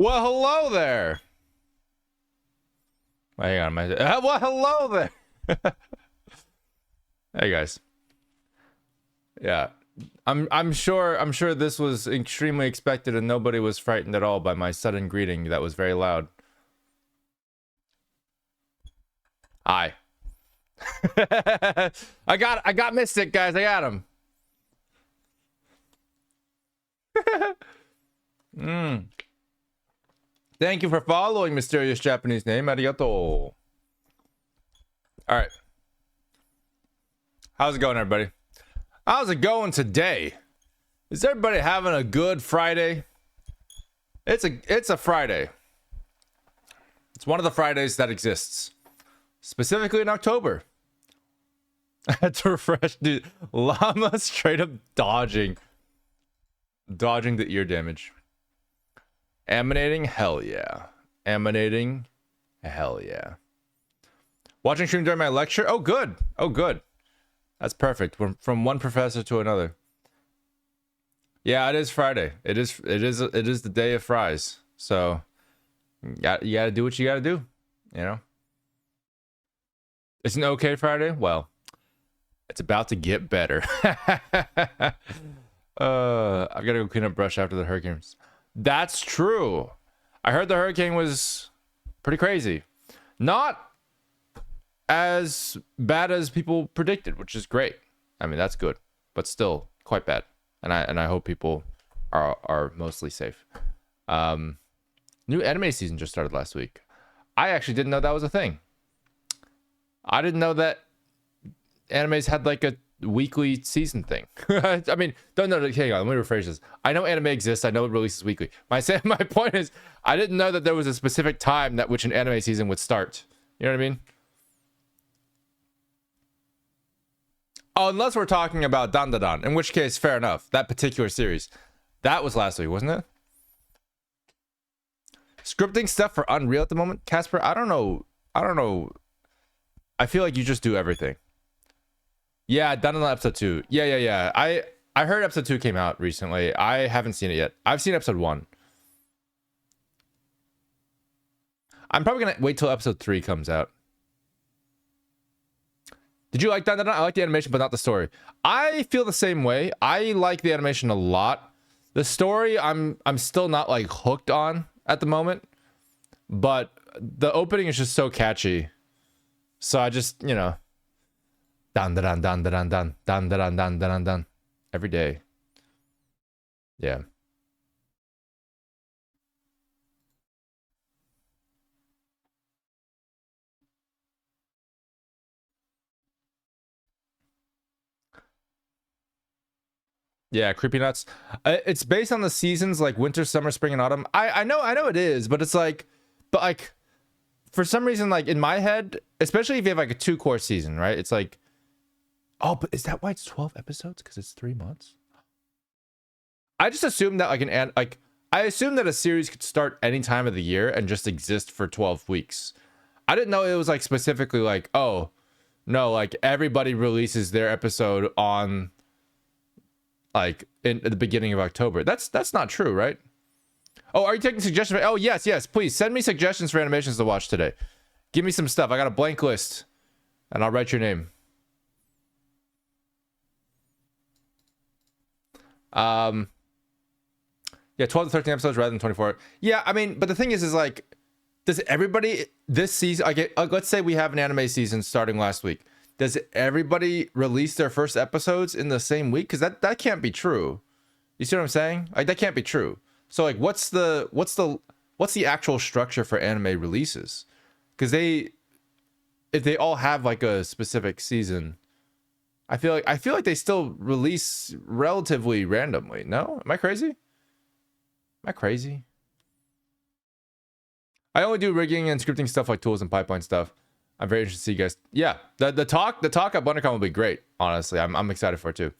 Well, hello there. Hang on, well, hello there. Hey guys. Yeah, I'm sure this was extremely expected, and nobody was frightened at all by my sudden greeting that was very loud. Hi. I got Mystic, guys. I got him. Thank you for following, mysterious Japanese name. Arigato. All right. How's it going, everybody? How's it going today? Is everybody having a good Friday? It's a Friday. It's one of the Fridays that exists, specifically in October. I had to refresh, dude. Llama straight up dodging the ear damage. Emanating, hell yeah. Emanating, hell yeah. Watching stream during my lecture. Oh, good. Oh, good. That's perfect. From one professor to another. Yeah, it is Friday. It is the day of fries. So you gotta do what you gotta do. You know. It's an okay Friday. Well, it's about to get better. I've got to go clean up brush after the hurricanes. That's true. I heard the hurricane was pretty crazy. Not as bad as people predicted, which is great. I mean, that's good, but still quite bad. And I hope people are mostly safe. New anime season just started last week. I actually didn't know that was a thing. I didn't know that animes had like a weekly season thing. I mean, don't know. Hang on, let me rephrase this. I know anime exists. I know it releases weekly. My point is, I didn't know that there was a specific time that which an anime season would start. You know what I mean? Oh, unless we're talking about Dan Dan Dan, in which case, fair enough. That particular series, that was last week, wasn't it? Scripting stuff for Unreal at the moment, Casper. I don't know. I feel like you just do everything. Yeah, Dan Dan Dan episode 2. Yeah. I heard episode 2 came out recently. I haven't seen it yet. I've seen episode 1. I'm probably gonna wait till episode 3 comes out. Did you like that? I like the animation, but not the story. I feel the same way. I like the animation a lot. The story, I'm still not like hooked on at the moment, but the opening is just so catchy. So I just, you know, dan dan dan dan dan dan dan dan dan dan every day. Yeah. Yeah, Creepy Nuts. It's based on the seasons like winter, summer, spring, and autumn. I know it is, but it's like, but like, for some reason, like in my head, especially if you have like a 2-course season, right? It's like, oh, but is that why it's 12 episodes? Because it's 3 months. I just assumed that I assumed that a series could start any time of the year and just exist for 12 weeks. I didn't know it was like specifically like, oh, no, like everybody releases their episode on like in the beginning of October. That's not true, right? Oh, are you taking suggestions? Oh, yes, please send me suggestions for animations to watch today. Give me some stuff. I got a blank list and I'll write your name. Yeah, 12 to 13 episodes rather than 24. Yeah, I mean, but the thing is like, does everybody this season, let's say we have an anime season starting last week. Does everybody release their first episodes in the same week? Because that can't be true. You see what I'm saying? Like that can't be true. So like, what's the actual structure for anime releases? Because if they all have like a specific season, I feel like they still release relatively randomly. No, am I crazy? I only do rigging and scripting stuff like tools and pipeline stuff. I'm very interested to see you guys. Yeah, the talk at BunderCon will be great. Honestly, I'm excited for it too.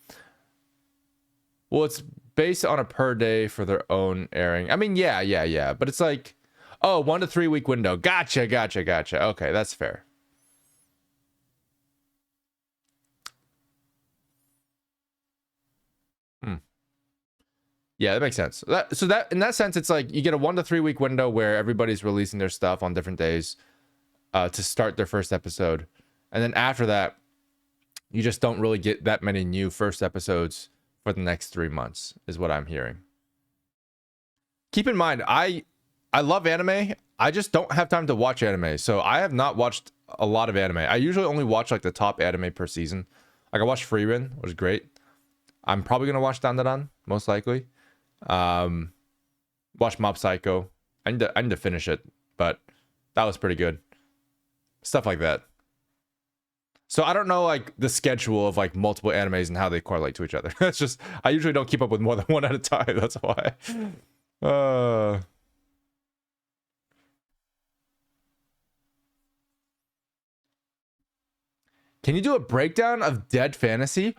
Well, it's based on a per day for their own airing. I mean, yeah. But it's like, oh, 1 to 3 week window. Gotcha. Okay, that's fair. Yeah, that makes sense. So that in that sense, it's like you get a 1 to 3 week window where everybody's releasing their stuff on different days to start their first episode, and then after that, you just don't really get that many new first episodes for the next 3 months, is what I'm hearing. Keep in mind, I love anime. I just don't have time to watch anime, so I have not watched a lot of anime. I usually only watch like the top anime per season. Like I watched Frieren, which was great. I'm probably gonna watch Dandadan, most likely. Watch Mob Psycho. I need to finish it, but that was pretty good. Stuff like that. So I don't know like the schedule of like multiple animes and how they correlate to each other. That's just I usually don't keep up with more than one at a time. That's why. Can you do a breakdown of Dead Fantasy?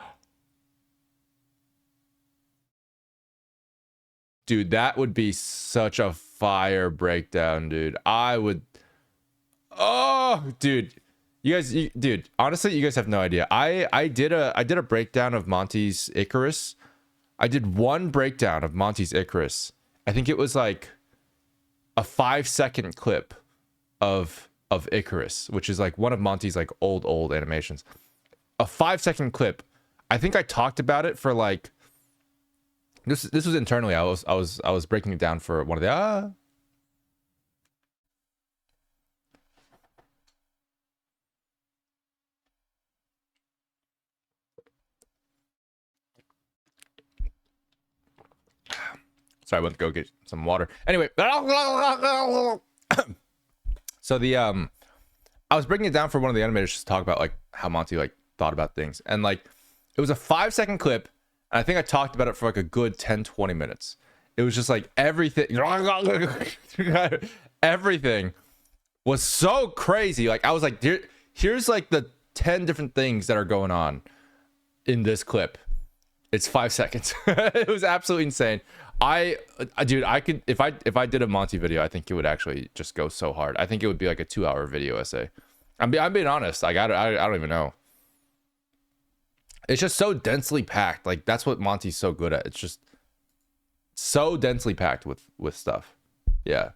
Dude, that would be such a fire breakdown, dude. I would. Oh, dude. Dude, honestly, you guys have no idea. I did a breakdown of Monty's Icarus. I did one breakdown of Monty's Icarus. I think it was like a 5-second clip of Icarus, which is like one of Monty's like old animations. A 5-second clip. I think I talked about it for like this was internally. I was breaking it down for one of the Sorry, I went to go get some water. Anyway, so I was breaking it down for one of the animators just to talk about like how Monty like thought about things, and like it was a 5-second clip, and I think I talked about it for like a good 10-20 minutes. It was just like everything everything was so crazy. Like I was like, here's like the 10 different things that are going on in this clip. It's 5 seconds. It was absolutely insane. Dude, I could if I did a Monty video, I think it would actually just go so hard. I think it would be like a 2-hour video essay. I'm being honest. Like I don't even know. It's just so densely packed. Like that's what Monty's so good at. It's just so densely packed with stuff. Yeah.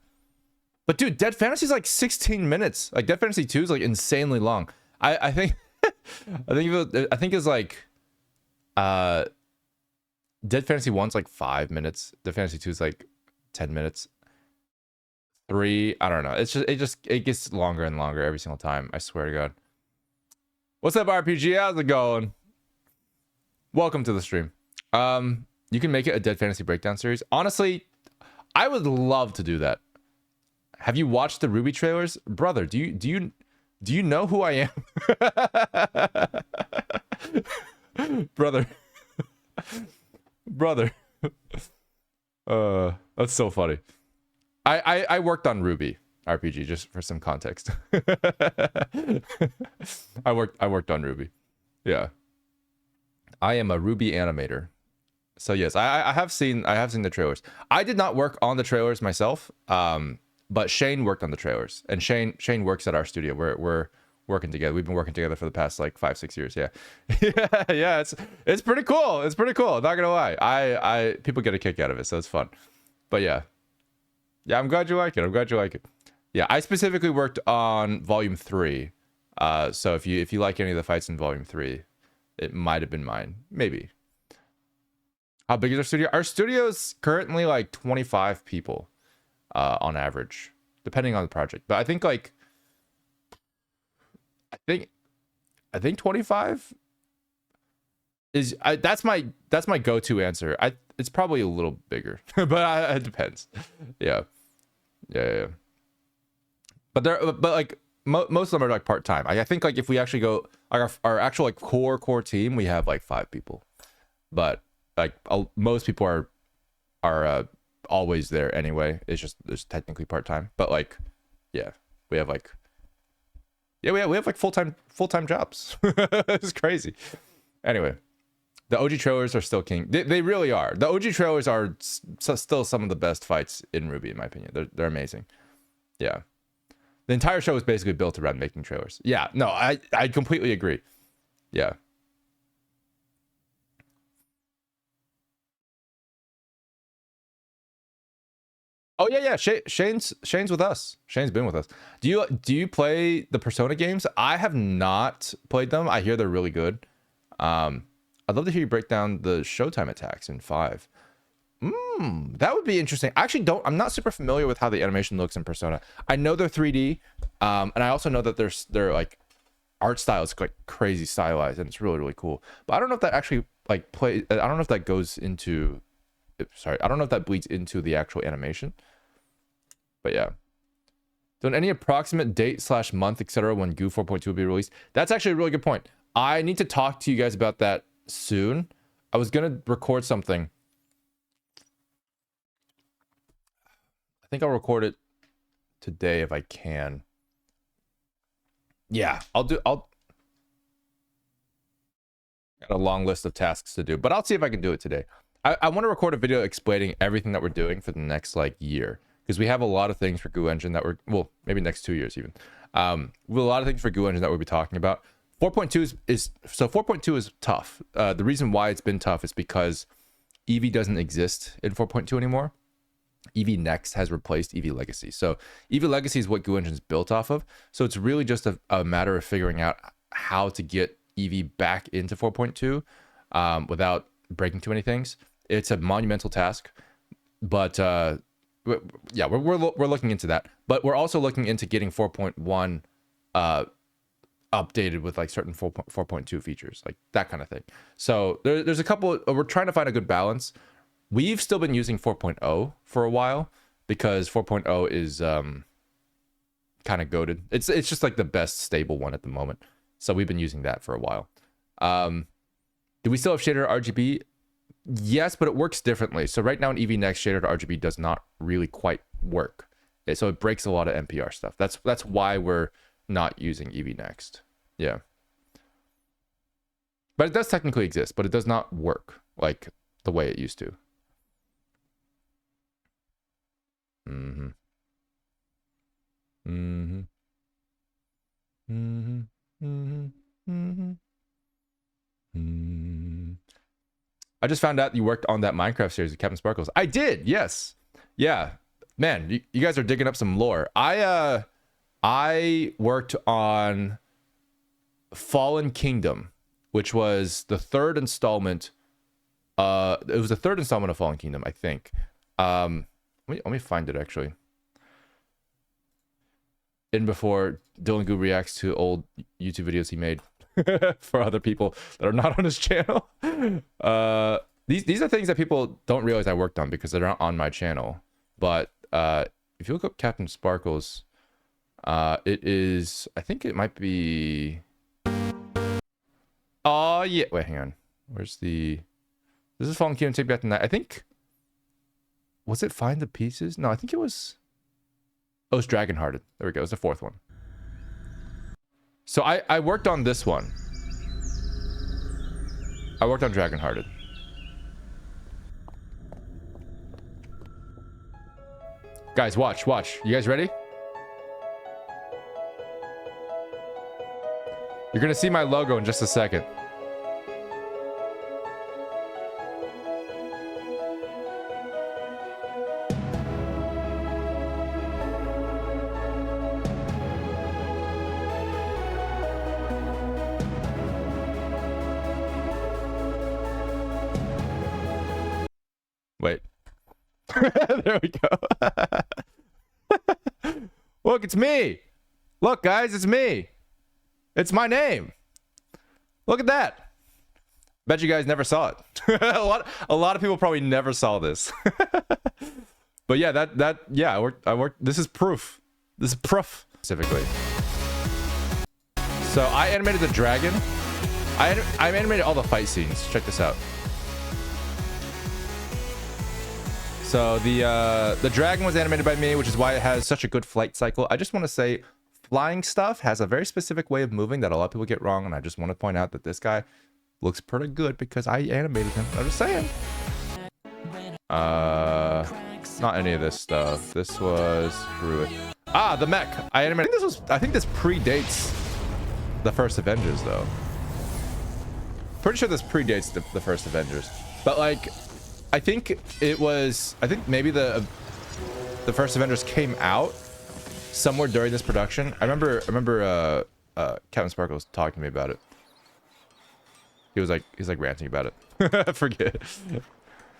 But dude, Dead Fantasy is like 16 minutes. Like Dead Fantasy 2 is like insanely long. I think I think it's like Dead Fantasy 1's like 5 minutes. Dead Fantasy 2 is like 10 minutes. 3, I don't know. It gets longer and longer every single time. I swear to God. What's up, RPG? How's it going? Welcome to the stream. You can make it a Dead Fantasy breakdown series. Honestly, I would love to do that. Have you watched the Ruby trailers, brother? Do you know who I am, brother? Brother. That's so funny. I worked on Ruby RPG, just for some context. I worked on Ruby. Yeah. I am a Ruby animator. So yes, I have seen the trailers. I did not work on the trailers myself. But Shane worked on the trailers, and Shane works at our studio. We're working together. We've been working together for the past like 5-6 years. Yeah. Yeah, it's pretty cool. It's pretty cool. Not gonna lie. I people get a kick out of it, so it's fun. But yeah, I'm glad you like it. Yeah, I specifically worked on Volume 3. So if you like any of the fights in Volume 3, it might have been mine. Maybe. How big is our studio? Our studio's currently like 25 people, on average, depending on the project. But I think like I think 25 is that's my go-to answer. It's probably a little bigger, but it depends. Yeah. But like most of them are like part-time. I think like if we actually go like our actual like core team, we have like 5 people. But like most people are always there anyway. It's technically part-time. But like yeah, we have like we have like full-time jobs. It's crazy. Anyway, the OG trailers are still king. They really are. The OG trailers are still some of the best fights in Ruby, in my opinion. They're amazing. Yeah. The entire show is basically built around making trailers. Yeah, no, I completely agree. Yeah. Oh yeah, yeah. Shane's with us. Shane's been with us. Do you play the Persona games? I have not played them. I hear they're really good. I'd love to hear you break down the Showtime attacks in 5. That would be interesting. I actually don't. I'm not super familiar with how the animation looks in Persona. I know they're 3D, and I also know that they're like art style is like crazy stylized, and it's really really cool. But I don't know if that actually like I don't know if that goes into. Sorry, I don't know if that bleeds into the actual animation. But yeah. So any approximate date / month, etc. when Goo 4.2 will be released? That's actually a really good point. I need to talk to you guys about that soon. I was gonna record something. I think I'll record it today if I can. Yeah, I'll got a long list of tasks to do, but I'll see if I can do it today. I want to record a video explaining everything that we're doing for the next like year, because we have a lot of things for Goo Engine that we're, well, maybe next 2 years even. We have a lot of things for Goo Engine that we'll be talking about. 4.2 is so 4.2 is tough. The reason why it's been tough is because Eevee doesn't exist in 4.2 anymore. Eevee Next has replaced Eevee Legacy. So Eevee Legacy is what Goo Engine is built off of. So it's really just a matter of figuring out how to get Eevee back into 4.2 without breaking too many things. It's a monumental task, but yeah, we're looking into that. But we're also looking into getting 4.1 updated with like certain 4.2 features, like that kind of thing. So there's a couple. We're trying to find a good balance. We've still been using 4.0 for a while because 4.0 is kind of goated. It's just like the best stable one at the moment. So we've been using that for a while. Do we still have shader RGB? Yes, but it works differently. So right now in Eevee Next, shader RGB does not really quite work. So it breaks a lot of NPR stuff. That's why we're not using Eevee Next. Yeah. But it does technically exist, but it does not work like the way it used to. Mm-hmm. Mm-hmm. Mm-hmm. Mm-hmm. Mm-hmm. Mm-hmm. I just found out you worked on that Minecraft series with Captain Sparkles. I did, yes. Yeah. Man, you guys are digging up some lore. I worked on Fallen Kingdom, which was the third installment. It was the third installment of Fallen Kingdom, I think. Let me find it actually. In before Dillon Goo reacts to old YouTube videos he made for other people that are not on his channel. These are things that people don't realize I worked on because they're not on my channel. But if you look up Captain Sparkles, it is, I think it might be. Oh yeah, wait, hang on. Where's the? This is Fallen Kingdom Take Back the Night. I think. Was it Find the Pieces? No, I think it was. Oh, it's Dragon Hearted. There we go. It's the fourth one. So I worked on this one. I worked on Dragon Hearted. Guys, watch. You guys ready? You're gonna see my logo in just a second. Wait. There we go. Look, it's me. Look, guys, it's me. It's my name. Look at that. Bet you guys never saw it. a lot of people probably never saw this. But yeah, yeah, I worked. This is proof. This is proof specifically. So I animated the dragon. I animated all the fight scenes. Check this out. So the dragon was animated by me, which is why it has such a good flight cycle. I just want to say flying stuff has a very specific way of moving that a lot of people get wrong, and I just want to point out that this guy looks pretty good because I animated him. I'm just saying. Not any of this stuff. This was screw it. Ah, the mech. I animated. I think this predates the first Avengers though. Pretty sure this predates the first Avengers. But like, I think maybe the first Avengers came out somewhere during this production. I remember Captain Sparkle was talking to me about it. He's like ranting about it. I forget.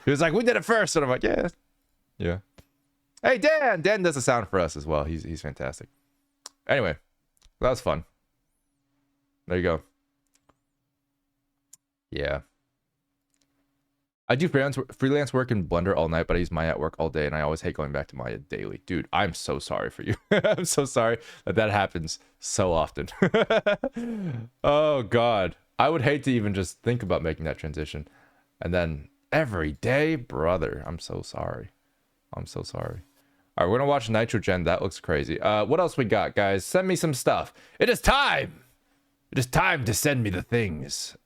He was like, we did it first, and I'm like, yeah. Hey, Dan does the sound for us as well. He's fantastic. Anyway, that was fun. There you go. Yeah. I do freelance work in Blender all night, but I use Maya at work all day, and I always hate going back to Maya daily. Dude, I'm so sorry for you. I'm so sorry that happens so often. Oh, God. I would hate to even just think about making that transition. And then every day, brother, I'm so sorry. I'm so sorry. All right, we're going to watch Nitrogen. That looks crazy. What else we got, guys? Send me some stuff. It is time. It is time to send me the things.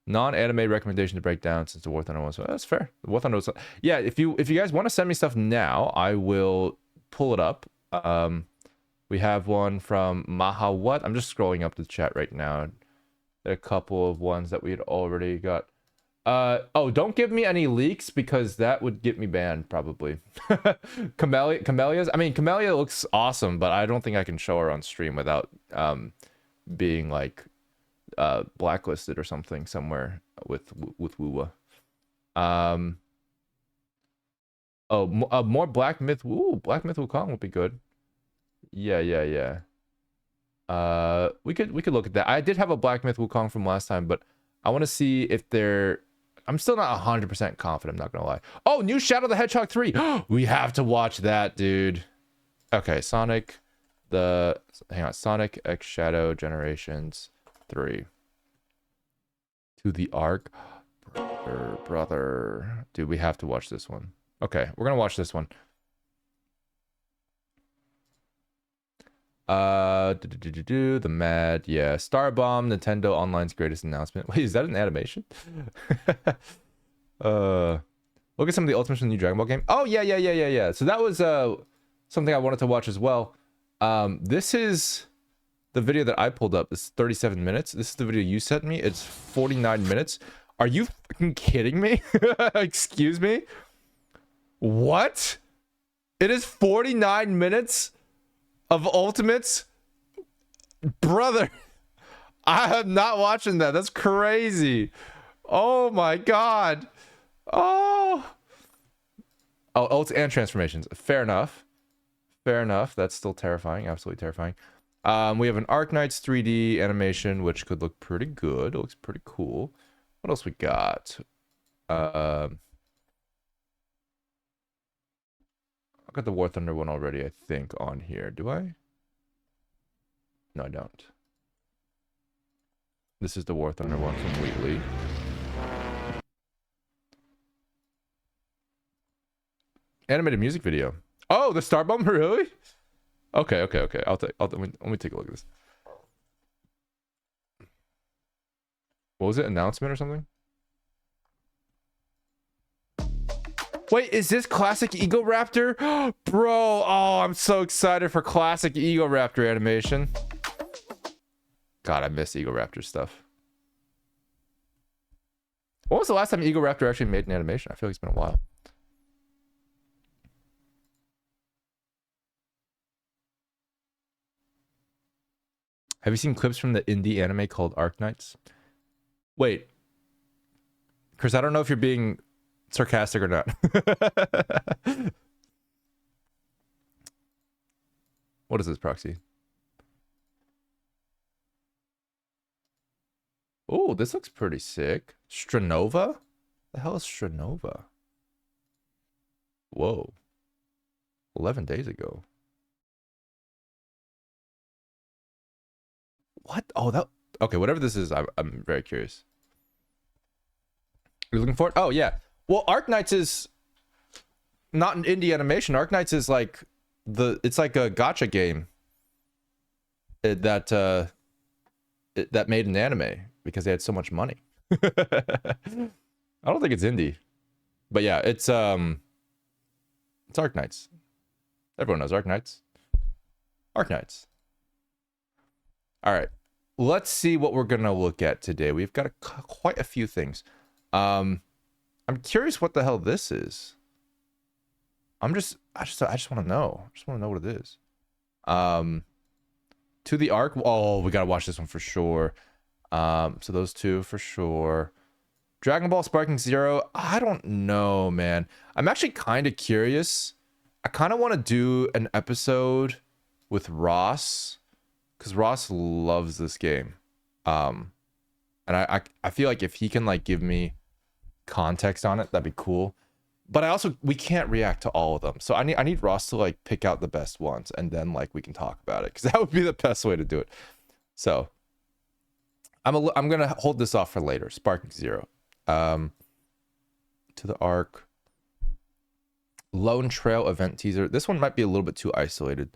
Non-anime recommendation to break down since the War Thunder was. That's fair. The War Thunder was. Yeah, if you guys want to send me stuff now, I will pull it up. We have one from Mahawat. I'm just scrolling up the chat right now. A couple of ones that we had already got. Oh, don't give me any leaks because that would get me banned probably. Camellia's. I mean, Camellia looks awesome, but I don't think I can show her on stream without being like blacklisted or something somewhere with Wuwa. More Black Myth. Ooh, Black Myth Wukong would be good. Yeah. We could look at that. I did have a Black Myth Wukong from last time, but I want to see if they're. I'm still not 100% confident. I'm not gonna lie. Oh, new Shadow the Hedgehog 3. We have to watch that, dude. Okay, Sonic X Shadow Generations 3. To the Ark. Brother. Dude, we have to watch this one. Okay, we're gonna watch this one. The Mad, yeah. Starbomb, Nintendo Online's greatest announcement. Wait, is that an animation? Look at some of the Ultimates from the new Dragon Ball game. Oh, yeah. So that was something I wanted to watch as well. This is the video that I pulled up. This is 37 minutes. This is the video you sent me. It's 49 minutes. Are you fucking kidding me? Excuse me? What? It is 49 minutes of Ultimates? Brother, I am not watching that. That's crazy. Oh my God. Oh, ults and transformations. Fair enough. That's still terrifying. Absolutely terrifying. We have an Arknights 3D animation, which could look pretty good. It looks pretty cool. What else we got? I got the War Thunder one already, I think, on here. Do I? No, I don't. This is the War Thunder one from Wheatley. Animated music video. Oh, the Starbomb, really? Okay. Let me take a look at this. What was it? Announcement or something? Wait, is this classic Ego Raptor? Bro, oh, I'm so excited for classic Ego Raptor animation. God, I miss Ego Raptor stuff. When was the last time Ego Raptor actually made an animation? I feel like it's been a while. Have you seen clips from the indie anime called Arknights? Wait. Chris, I don't know if you're being sarcastic or not. What is this, Proxy? Oh, this looks pretty sick. Stranova? The hell is Stranova? Whoa. 11 days ago. What? Oh, that... Okay, whatever this is, I'm very curious. You're looking for it? Oh, yeah. Well, Arknights is not an indie animation. Arknights is like it's like a gacha game that made an anime because they had so much money. I don't think it's indie, but yeah, it's Arknights. Everyone knows Arknights. Arknights. All right, let's see what we're gonna look at today. We've got quite a few things. I'm curious what the hell this is. I just want to know. I just want to know what it is. To the Ark. Oh, we gotta watch this one for sure. So those two for sure. Dragon Ball Sparking Zero. I don't know, man. I'm actually kind of curious. I kind of want to do an episode with Ross, because Ross loves this game. And I feel like if he can like give me context on it, that'd be cool. But we can't react to all of them, so I need Ross to like pick out the best ones, and then like we can talk about it, because that would be the best way to do it. So I'm gonna hold this off for later. Sparking Zero, to the Ark, Lone Trail event teaser. This one might be a little bit too isolated.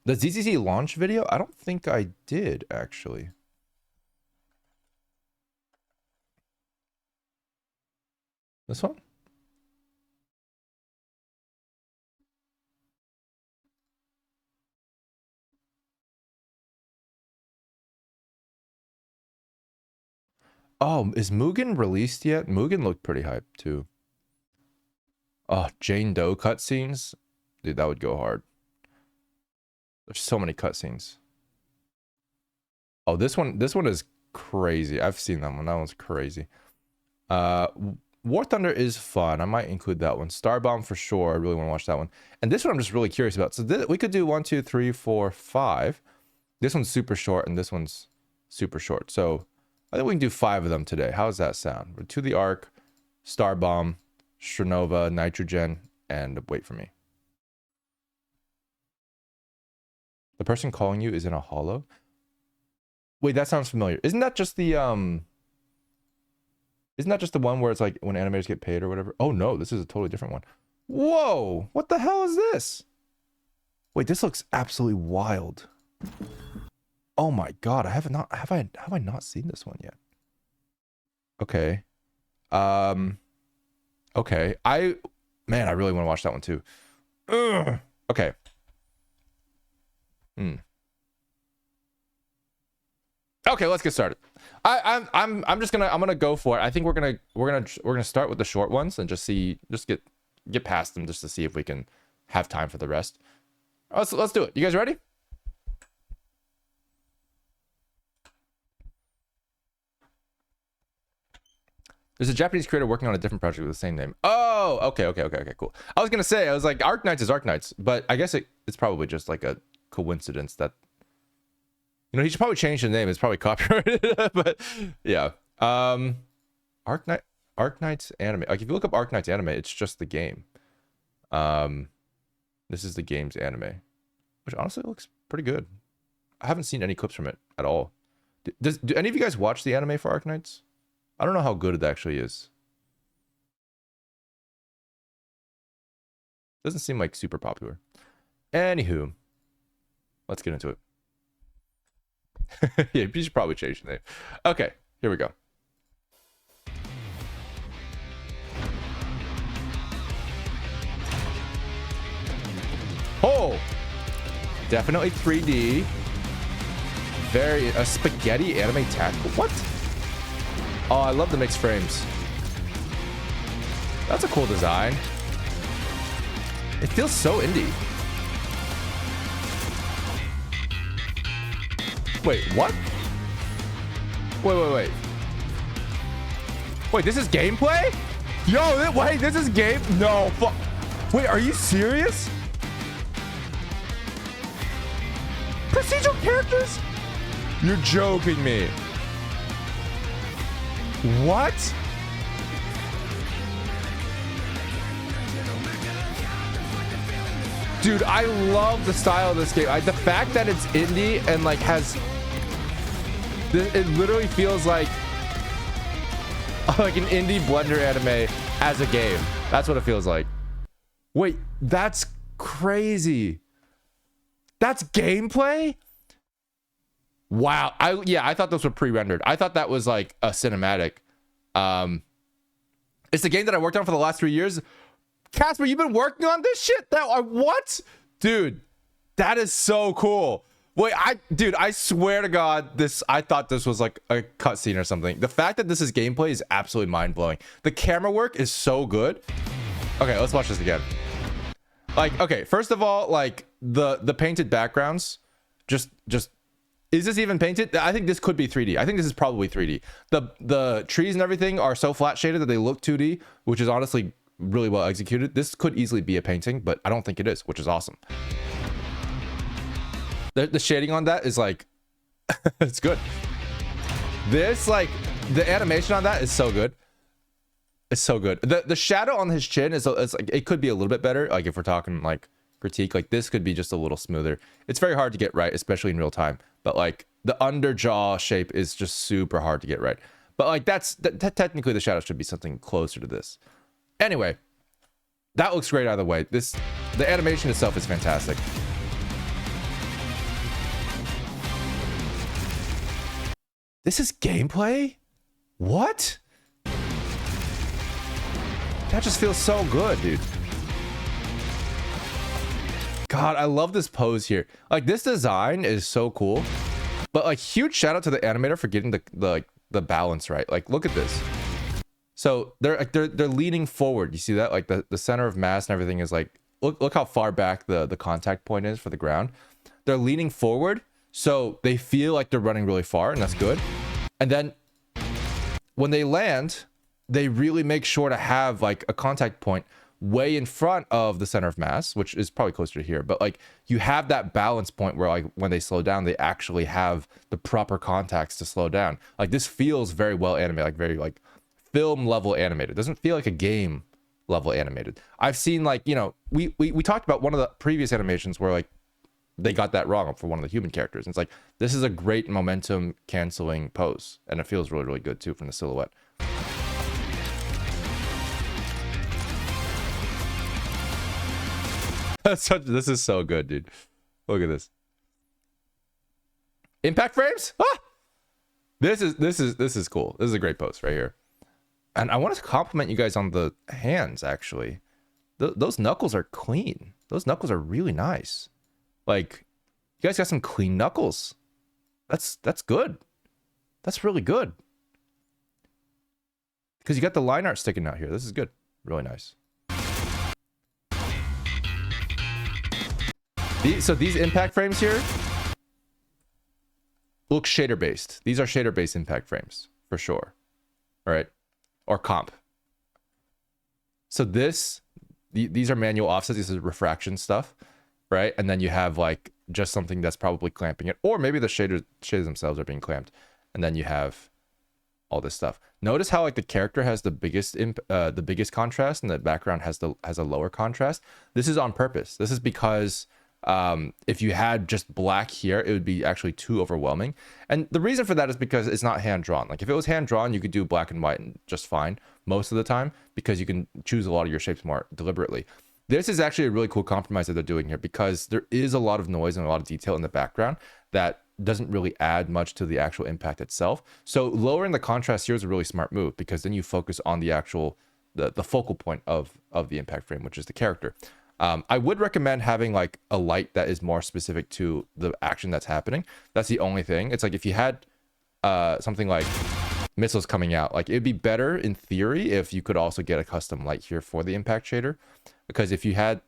The ZZZ launch video? I don't think I did, actually. This one? Oh, is Mugen released yet? Mugen looked pretty hyped, too. Oh, Jane Doe cutscenes? Dude, that would go hard. There's so many cutscenes. Oh, this one is crazy. I've seen that one. That one's crazy. War Thunder is fun. I might include that one. Starbomb for sure. I really want to watch that one. And this one I'm just really curious about. So we could do 1, 2, 3, 4, 5. This one's super short, and this one's super short. So I think we can do 5 of them today. How does that sound? We're to the Ark, Starbomb, Shrinova, Nitrogen, and Wait for Me. The person calling you is in a hollow. Wait, that sounds familiar. Isn't that just the one where it's like when animators get paid or whatever? Oh no, this is a totally different one. Whoa, what the hell is this? Wait, this looks absolutely wild. Oh my god, have I not seen this one yet? Okay. Okay. I really want to watch that one too. Ugh. Okay. Okay, let's get started. I'm gonna go for it. I think we're gonna start with the short ones and just get past them just to see if we can have time for the rest. Let's do it. You guys ready? There's a Japanese creator working on a different project with the same name. Oh, okay, cool. I was gonna say, I was like, Arknights is Arknights, but I guess it's probably just like a coincidence that, you know, he should probably change the name. It's probably copyrighted, but yeah. Arknights anime. Like if you look up Arknights anime, it's just the game. This is the game's anime, which honestly looks pretty good. I haven't seen any clips from it at all. Do any of you guys watch the anime for Arknights? I don't know how good it actually is. Doesn't seem like super popular. Anywho, let's get into it. Yeah, you should probably change the name. Okay, here we go. Oh, definitely 3D. A spaghetti anime tackle. What? Oh, I love the mixed frames. That's a cool design. It feels so indie. Wait, what? Wait. Wait, this is gameplay? Yo, wait, this is game? No, fuck. Wait, are you serious? Procedural characters? You're joking me. What? Dude, I love the style of this game. The fact that it's indie and like it literally feels like an indie Blender anime as a game. That's what it feels like. Wait, that's crazy. That's gameplay? Wow. I thought those were pre-rendered. I thought that was like a cinematic. It's the game that I worked on for the last 3 years. Casper, you've been working on this shit? What? Dude, that is so cool. Wait, dude, I swear to God, I thought this was like a cutscene or something. The fact that this is gameplay is absolutely mind-blowing. The camera work is so good. Okay, let's watch this again. Like, okay, first of all, like the painted backgrounds, just is this even painted? I think this could be 3D. I think this is probably 3D. The trees and everything are so flat shaded that they look 2D, which is honestly really well executed. This could easily be a painting, but I don't think it is, which is awesome. The shading on that is like, it's good. This, like, the animation on that is so good. It's so good. The shadow on his chin is like, it could be a little bit better. Like if we're talking like critique, like this could be just a little smoother. It's very hard to get right, especially in real time. But like the under jaw shape is just super hard to get right. But like technically the shadow should be something closer to this. Anyway, that looks great either way. The animation itself is fantastic. This is gameplay? What? That just feels so good, dude. God, I love this pose here. Like, this design is so cool. But like, huge shout out to the animator for getting the balance right. Like, look at this. So they're leaning forward. You see that? Like the center of mass and everything is like, look how far back the contact point is for the ground. They're leaning forward, so they feel like they're running really far, and that's good. And then when they land, they really make sure to have like a contact point way in front of the center of mass, which is probably closer to here. But like, you have that balance point where like when they slow down, they actually have the proper contacts to slow down. Like, this feels very well animated, like very like film level animated. It doesn't feel like a game level animated. I've seen, like, you know, we talked about one of the previous animations where like they got that wrong for one of the human characters. And it's like, this is a great momentum canceling pose, and it feels really, really good too from the silhouette. This is so good, dude. Look at this. Impact frames? Ah! This is cool. This is a great pose right here. And I want to compliment you guys on the hands, actually. Those knuckles are clean. Those knuckles are really nice. Like, you guys got some clean knuckles. That's good. That's really good. Because you got the line art sticking out here. This is good. Really nice. So these impact frames here look shader based. These are shader based impact frames for sure. All right. Or comp. So these are manual offsets. This is refraction stuff, right? And then you have like just something that's probably clamping it, or maybe the shaders themselves are being clamped, and then you have all this stuff. Notice how like the character has the biggest contrast, and the background has a lower contrast. This is on purpose. This is because if you had just black here, it would be actually too overwhelming. And the reason for that is because it's not hand drawn. Like, if it was hand drawn, you could do black and white just fine most of the time, because you can choose a lot of your shapes more deliberately. This is actually a really cool compromise that they're doing here, because there is a lot of noise and a lot of detail in the background that doesn't really add much to the actual impact itself. So lowering the contrast here is a really smart move, because then you focus on the actual the focal point of the impact frame, which is the character. I would recommend having like a light that is more specific to the action that's happening. That's the only thing. It's like, if you had something like missiles coming out, like, it'd be better in theory if you could also get a custom light here for the impact shader, because if you had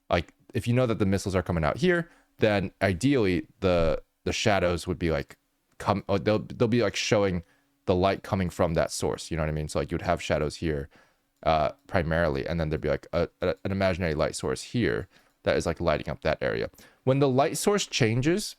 like, if you know that the missiles are coming out here, then ideally the shadows would be like they'll be like showing the light coming from that source, you know what I mean? So like, you'd have shadows here primarily, and then there'd be like an imaginary light source here that is like lighting up that area. When the light source changes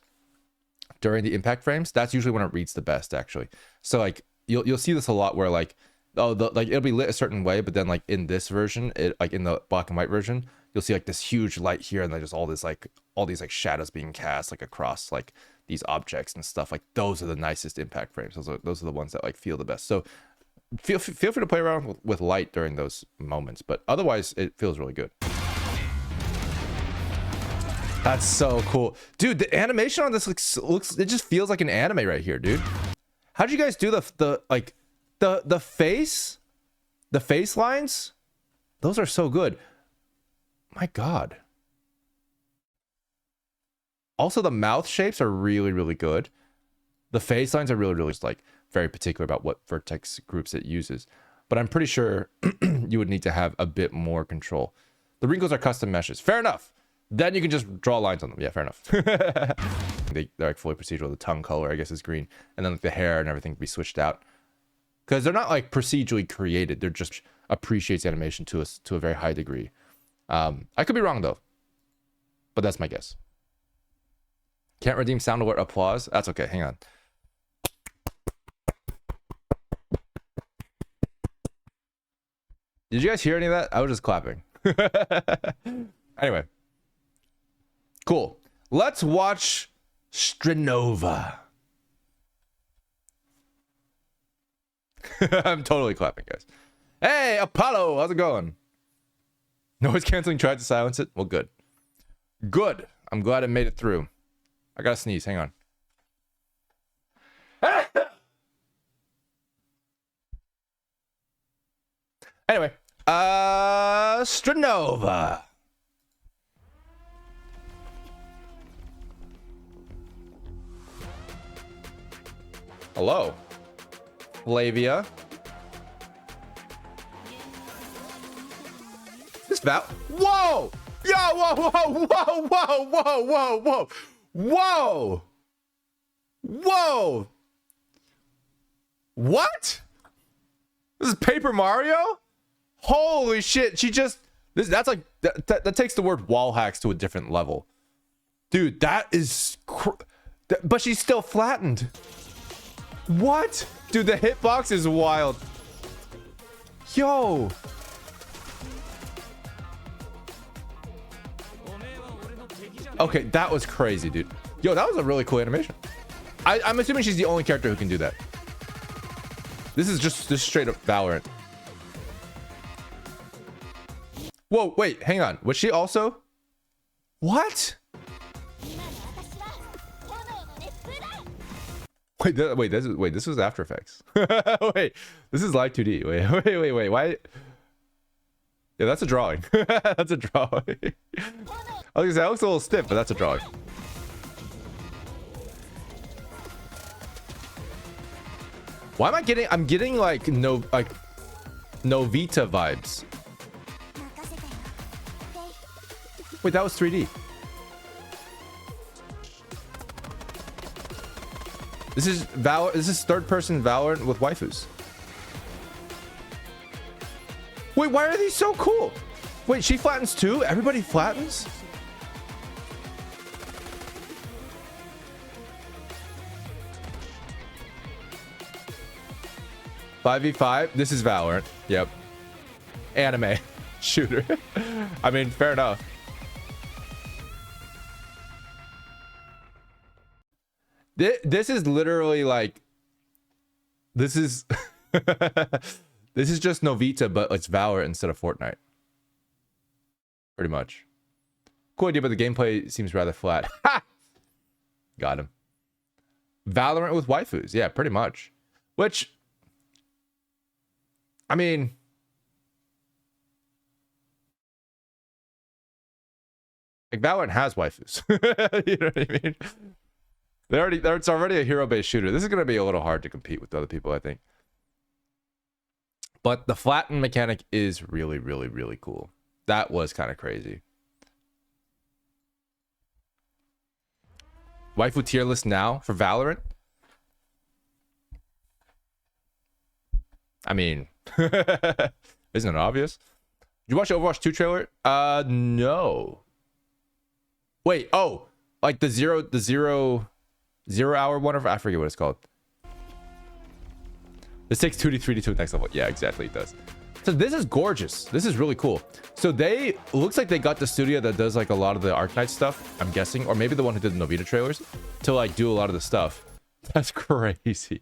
during the impact frames, that's usually when it reads the best, actually. So like, you'll see this a lot where like, like it'll be lit a certain way, but then like in this version, like in the black and white version, you'll see like this huge light here, and then just all these like shadows being cast like across like these objects and stuff. Like, those are the nicest impact frames. Those are the ones that like feel the best. So feel free to play around with light during those moments, but otherwise it feels really good. That's so cool, dude. The animation on this looks it just feels like an anime right here, dude. How did you guys do the face lines? Those are so good. My God. Also, the mouth shapes are really, really good. The face lines are really, really like very particular about what vertex groups it uses. But I'm pretty sure you would need to have a bit more control. The wrinkles are custom meshes. Fair enough. Then you can just draw lines on them. Yeah, fair enough. They're like fully procedural. The tongue color, I guess, is green. And then like the hair and everything can be switched out. Because they're not like procedurally created. They're just appreciates animation to a very high degree. I could be wrong though. But that's my guess. Can't redeem sound alert applause. That's okay. Hang on. Did you guys hear any of that? I was just clapping. Anyway. Cool. Let's watch Strinova. I'm totally clapping, guys. Hey, Apollo, how's it going? Noise canceling, tried to silence it. Well, good. Good. I'm glad I made it through. I gotta sneeze. Hang on. Anyway, Strinova. Hello, Flavia. This Val. Whoa! Yo! Whoa! Whoa! Whoa! Whoa! Whoa! Whoa! Whoa! Whoa! Whoa! What? This is Paper Mario? Holy shit! She just that's like that takes the word wall hacks to a different level, dude. That is, but she's still flattened. What? Dude, the hitbox is wild. Yo. Okay, that was crazy, dude. Yo, that was a really cool animation. I'm assuming she's the only character who can do that. This is just straight up Valorant. Whoa, wait, hang on. Was she also? What? Wait, this was After Effects. Wait, this is Live 2D. Wait, why? Yeah, that's a drawing. That's a drawing. I was gonna say, that looks a little stiff, but that's a drawing. Why am I getting? I'm getting like Novita vibes. Wait, that was 3D. This is third-person Valorant with waifus. Wait, why are these so cool? Wait, she flattens too? Everybody flattens? "5v5, this is Valorant." Yep. Anime shooter. I mean, fair enough. This is literally like, this is this is just Novita, but it's Valorant instead of Fortnite. Pretty much. Cool idea, but the gameplay seems rather flat. Ha! Got him. Valorant with waifus. Yeah, pretty much. Which, I mean, like Valorant has waifus. You know what I mean? It's already a hero-based shooter. This is going to be a little hard to compete with other people, I think. But the flatten mechanic is really, really, really cool. That was kind of crazy. Waifu tier list now for Valorant? I mean, isn't it obvious? Did you watch the Overwatch 2 trailer? No. Wait, oh, like the zero hour one, or I forget what it's called. This takes 2D, 3D to the next level. Yeah, exactly, it does. So this is gorgeous. This is really cool. So looks like they got the studio that does like a lot of the Arknight stuff, I'm guessing, or maybe the one who did the Novita trailers, to like do a lot of the stuff. That's crazy.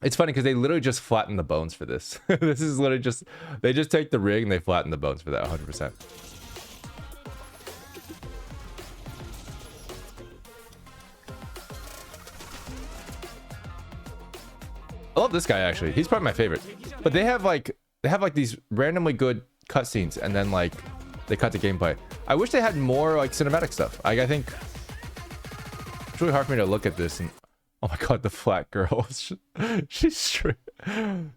It's funny because they literally just flatten the bones for this. This is literally just, they just take the rig and they flatten the bones for that 100%. I love this guy, actually. He's probably my favorite. But they have like these randomly good cutscenes, and then like they cut the gameplay. I wish they had more like cinematic stuff. I think it's really hard for me to look at this and oh my god, the flat girl. She's straight.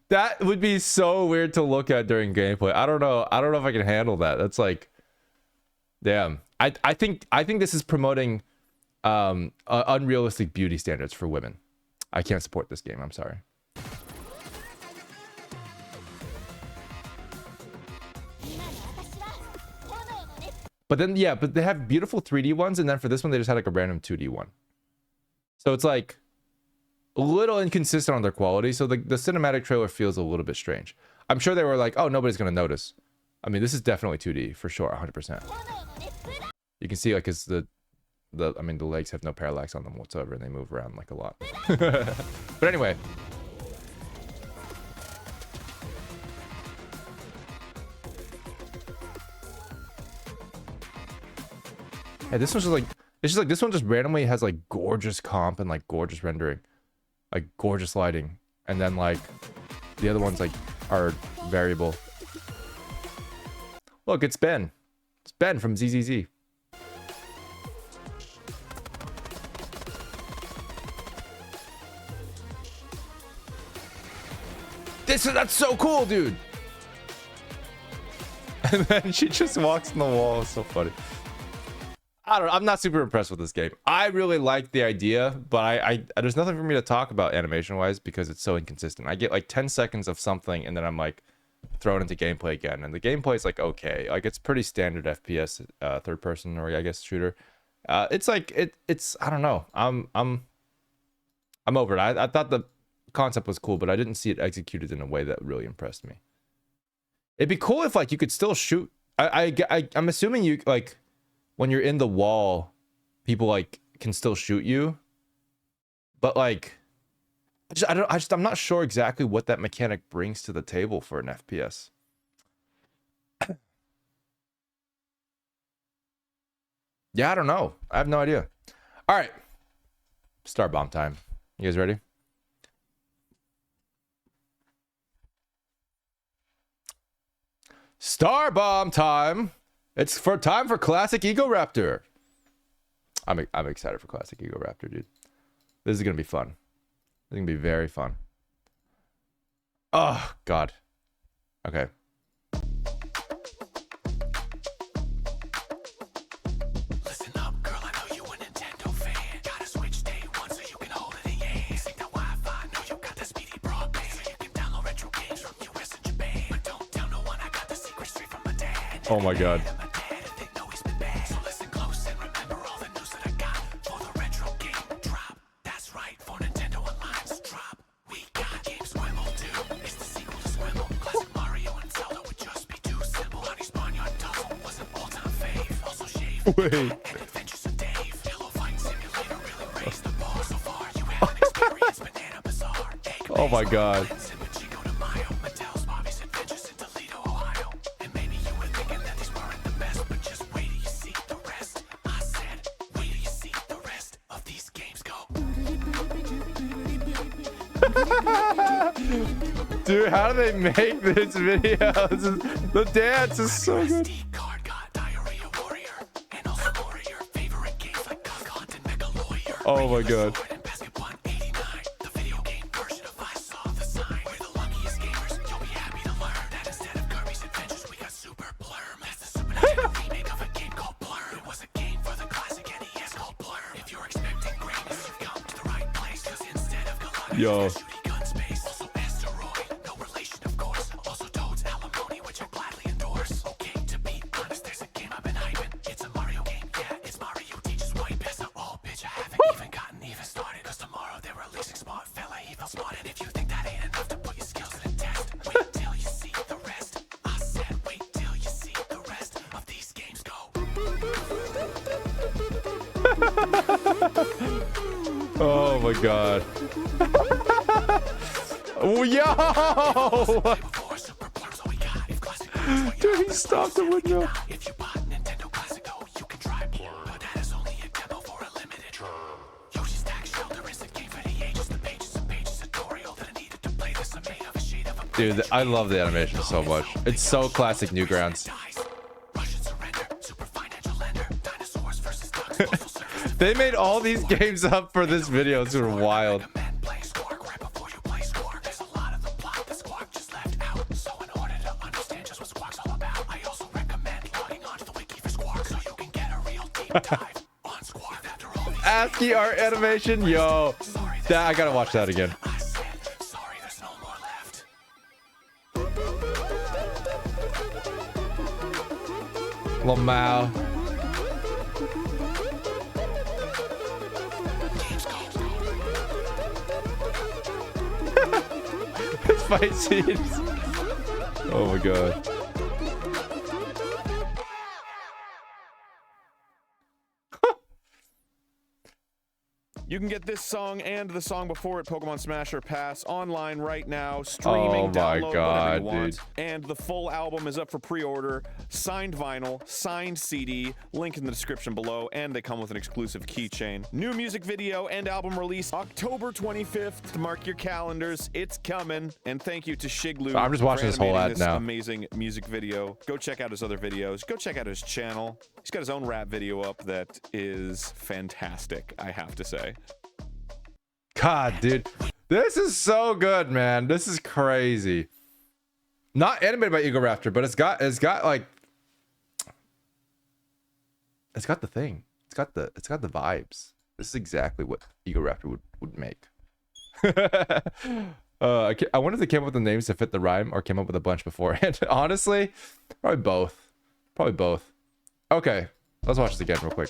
That would be so weird to look at during gameplay. I don't know if I can handle that. That's like, damn. I think this is promoting unrealistic beauty standards for women. I can't support this game. I'm sorry. But then, yeah, but they have beautiful 3D ones, and then for this one, they just had like a random 2D one. So it's like a little inconsistent on their quality. So the cinematic trailer feels a little bit strange. I'm sure they were like, oh, nobody's going to notice. I mean, this is definitely 2D for sure, 100%. You can see like it's the legs have no parallax on them whatsoever, and they move around like a lot. But anyway. Hey, this one's just like, it's just like this one just randomly has like gorgeous comp and like gorgeous rendering, like gorgeous lighting, and then like the other ones like are variable. Look, it's Ben. It's Ben from ZZZ. That's so cool, dude. And then she just walks in the wall. It's so funny. I don't know. I'm not super impressed with this game. I really like the idea, but I there's nothing for me to talk about animation wise because it's so inconsistent. I get like 10 seconds of something and then I'm like thrown into gameplay again, and the gameplay is like okay, like it's pretty standard FPS third person, or I guess shooter. It's like it's I don't know. I'm over it. I thought the concept was cool, but I didn't see it executed in a way that really impressed me. It'd be cool if like you could still shoot. I'm assuming you like when you're in the wall, people like can still shoot you, but like I'm not sure exactly what that mechanic brings to the table for an FPS. Yeah, I don't know. I have no idea. All right, Star Bomb time. You guys ready? Star Bomb time. It's time for Classic Ego Raptor. I'm excited for Classic Ego Raptor, dude. This is gonna be fun. It's gonna be very fun. Oh god. Okay. Listen up, girl. I know you a Nintendo fan. Got a Switch day one so you can hold it in your hand. Sync that Wi-Fi. Know you got that speedy broadband so you can download retro games from US and Japan. But don't tell no one I got the secret straight from my dad. Oh my god. So listen close and remember all the news that I got for the retro game drop. That's right, for Nintendo Online's drop. We got Game Squimble 2. It's the sequel to Squimble. Classic Mario and Zelda would just be too simple. Honey's Barnyard Tussle was an all-time fave. Also Shave. Wait. And Adventures of Dave. Pillow Fight Simulator really raised the bar. So far you haven't experienced Banana Bazaar. Oh my god. Dude, how do they make this video? The dance is so good. Oh my god. Yo. Oh my god. Oh, yo! Dude, he stopped the window. Dude, I love the animation so much. It's so classic Newgrounds. They made all these games up for this video. It's wild. Recommend play Squawk right before you play Squawk. There's a lot of the plot that Squawk just left out. So in order to understand just what Squawk's all about, I also recommend logging onto the wiki for Squawk so you can get a real deep dive on Squawk. After all these ASCII art animation, yo. That I gotta watch that again. I said, sorry, there's no more left. Lamau. His fight scenes. Oh my god. You can get this song and the song before it, Pokemon Smasher Pass, online right now, streaming, Oh my download, whatever God, you want. dude. And the full album is up for pre-order, signed vinyl, signed CD, link in the description below, and they come with an exclusive keychain. New music video and album release October 25th. Mark your calendars, it's coming. And thank you to Shiglu. So I'm just watching for this whole animating ad this now. amazing music video. Go check out his other videos. Go check out his channel. He's got his own rap video up that is fantastic, I have to say. God, dude. This is so good, man. This is crazy. Not animated by Eagle Raptor, but it's got the thing. It's got the vibes. This is exactly what Eagle Raptor would make. I wonder if they came up with the names to fit the rhyme or came up with a bunch beforehand. Honestly, probably both. Probably both. Okay, let's watch this again real quick.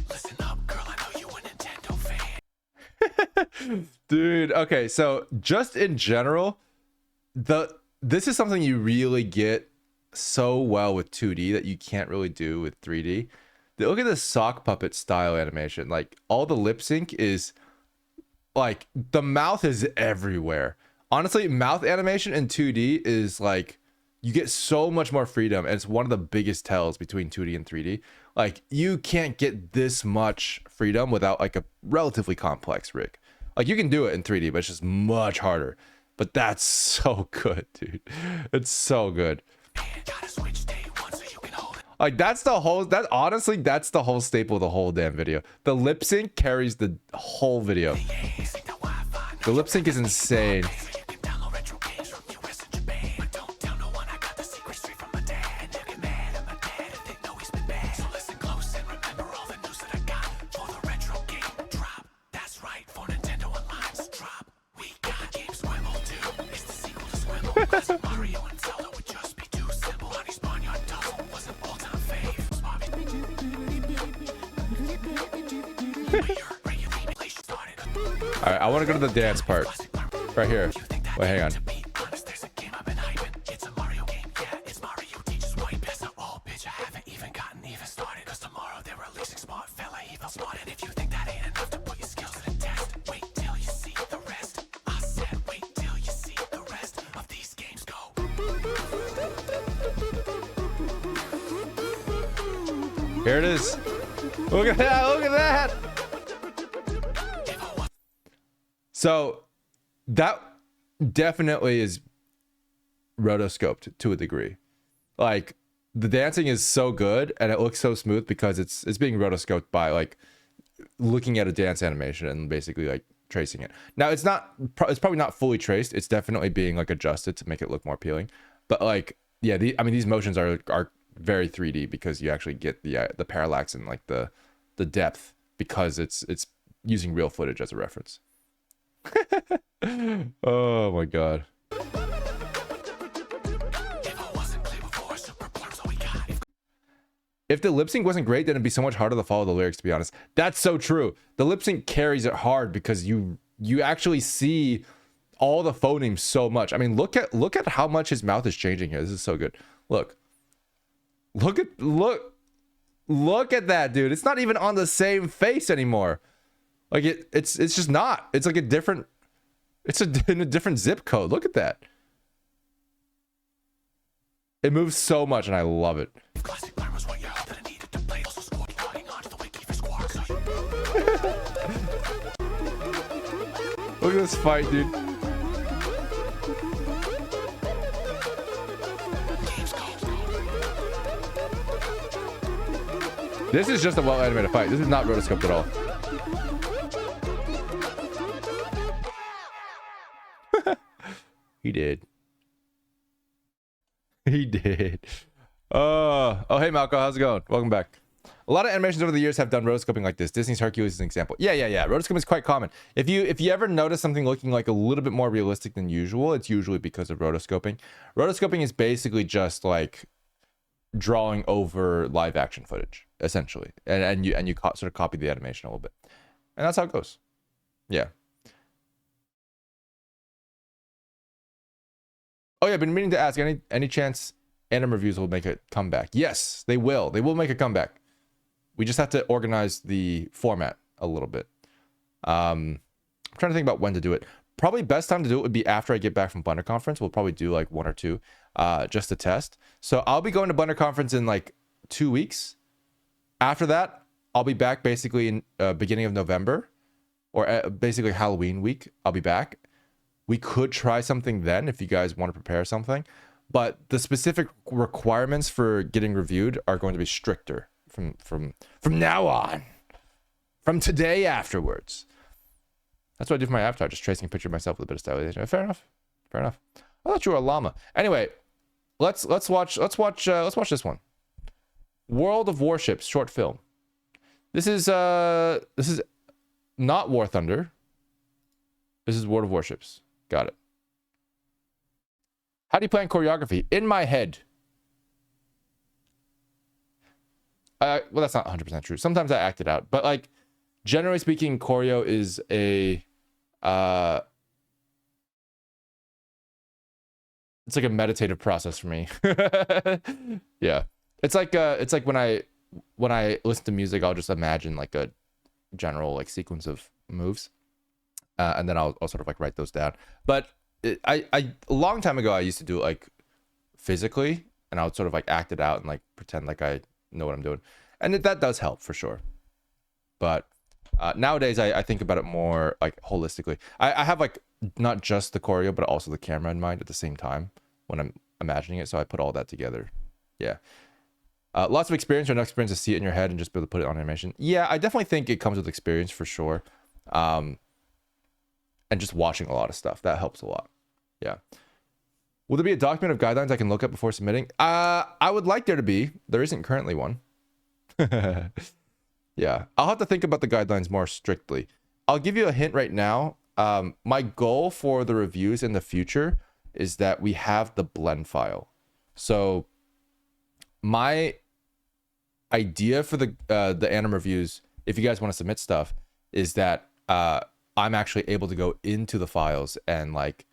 Listen up, girl, I know you a Nintendo fan. Dude, okay, so just in general, this is something you really get so well with 2D that you can't really do with 3D. Look at the sock puppet style animation. Like, all the lip sync is like, the mouth is everywhere. Honestly, mouth animation in 2D is like, you get so much more freedom, and it's one of the biggest tells between 2D and 3D. Like, you can't get this much freedom without like a relatively complex rig. Like, you can do it in 3D, but it's just much harder. But that's so good, dude. It's so good. Gotta switch day one so you can hold it. Like, that's the whole staple of the whole damn video. The lip sync carries the whole video. Sync the Wi-Fi. The lip sync is insane. So you can download retro games from US and Japan. But don't tell no one I got the secret straight from my dad. And they'll get mad at my dad if they know he's been bad. So listen close and remember all the news that I got for the retro game drop. That's right, for Nintendo Online's drop. We got Game Swimble 2. It's the sequel to Swimble. Classic Mario and Zelda would just be too simple. Honey's Barnyard Tussle was an all-time fave. All right, I want to go to the dance part. Right here. Wait, hang on. To be honest, there's a game I've been hyping. It's a Mario game, yeah, it's Mario teaches white. That's not all, bitch, I haven't even gotten started. Cause tomorrow they're releasing Smart Fella Evil Smart. And if you think that ain't enough to put your skills to the test, wait till you see the rest. I said wait till you see the rest of these games go. Here it is. Look at that. Look at that. So that definitely is rotoscoped to a degree. Like, the dancing is so good and it looks so smooth because it's being rotoscoped by like looking at a dance animation and basically like tracing it. Now it's probably not fully traced. It's definitely being like adjusted to make it look more appealing. But like, yeah, these motions are very 3D because you actually get the parallax and like the depth because it's using real footage as a reference. Oh my god. If the lip sync wasn't great, then it'd be so much harder to follow the lyrics, to be honest. That's so true. The lip sync carries it hard because you actually see all the phonemes so much. I mean, look at how much his mouth is changing here. This is so good. Look at that, dude. It's not even on the same face anymore. Like, it's just not. It's like in a different zip code. Look at that. It moves so much and I love it. Look at this fight, dude. This is just a well animated fight. This is not rotoscoped at all. He did. He did. Oh, hey Malco, how's it going? Welcome back. A lot of animations over the years have done rotoscoping like this. Disney's Hercules is an example. Yeah. Rotoscoping is quite common. If you ever notice something looking like a little bit more realistic than usual, it's usually because of rotoscoping. Rotoscoping is basically just like drawing over live action footage, essentially, and you sort of copy the animation a little bit, and that's how it goes. Yeah. Oh yeah, been meaning to ask, any chance anime reviews will make a comeback? Yes, they will. They will make a comeback. We just have to organize the format a little bit. I'm trying to think about when to do it. Probably best time to do it would be after I get back from Blender Conference. We'll probably do like 1 or 2 just to test. So I'll be going to Blender Conference in like 2 weeks. After that, I'll be back basically in beginning of November, or basically Halloween week. I'll be back. We could try something then if you guys want to prepare something. But the specific requirements for getting reviewed are going to be stricter from now on, from today afterwards. That's what I do for my avatar, just tracing a picture of myself with a bit of stylization. Fair enough. I thought you were a llama. Anyway, let's watch this one. World of Warships short film. This is not War Thunder. This is World of Warships. Got it. How do you plan choreography? In my head. Well, that's not 100% true. Sometimes I act it out, but like generally speaking, choreo is a it's like a meditative process for me. Yeah, it's like when I listen to music, I'll just imagine like a general like sequence of moves, and then I'll sort of like write those down. But I a long time ago I used to do it like physically, and I would sort of like act it out and like pretend like I know what I'm doing, and that does help for sure. But nowadays I think about it more like holistically. I have like not just the choreo but also the camera in mind at the same time when I'm imagining it, so I put all that together. Yeah. Lots of experience or enough experience to see it in your head and just be able to put it on animation. Yeah, I definitely think it comes with experience for sure. And just watching a lot of stuff, that helps a lot. Yeah. Will there be a document of guidelines I can look up before submitting? I would like there to be. There isn't currently one. Yeah, I'll have to think about the guidelines more strictly. I'll give you a hint right now. My goal for the reviews in the future is that we have the blend file. So my idea for the anime reviews, if you guys want to submit stuff, is that I'm actually able to go into the files and like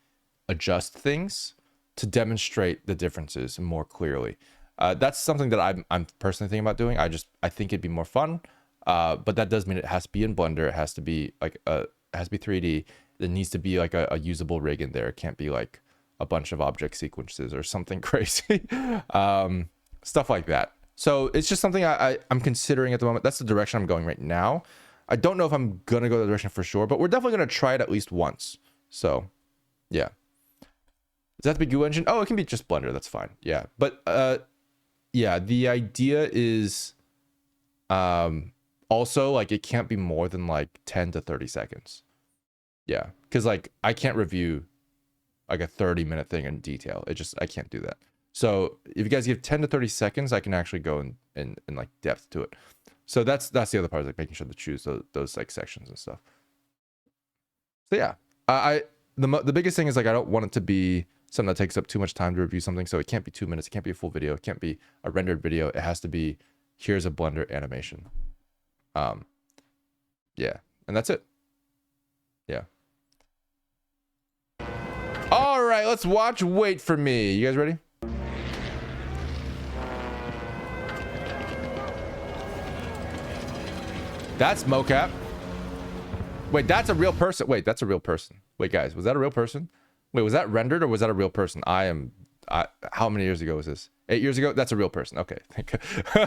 adjust things to demonstrate the differences more clearly. That's something that I'm personally thinking about doing. I think it'd be more fun. But that does mean it has to be in Blender. It has to be like it has to be 3D. There needs to be like a usable rig in there. It can't be like a bunch of object sequences or something crazy. Stuff like that. So it's just something I'm considering at the moment. That's the direction I'm going right now. I don't know if I'm gonna go that direction for sure, but we're definitely gonna try it at least once. So yeah. Does that have to be Goo Engine? Oh, it can be just Blender. That's fine. Yeah. But yeah, the idea is also like it can't be more than like 10 to 30 seconds. Yeah, because like I can't review like a 30-minute thing in detail. I can't do that. So if you guys give 10 to 30 seconds, I can actually go in like depth to it. So that's the other part, is like making sure to choose those like sections and stuff. So yeah, the biggest thing is like I don't want it to be something that takes up too much time to review something. So it can't be 2 minutes. It can't be a full video. It can't be a rendered video. It has to be, here's a Blender animation. Yeah, and that's it. Yeah. All right, let's watch Wait For Me. You guys ready? That's mocap. Wait, that's a real person. Wait, that's a real person. Wait, guys, was that a real person? Wait, was that rendered or was that a real person? How many years ago was this? 8 years ago? That's a real person. Okay.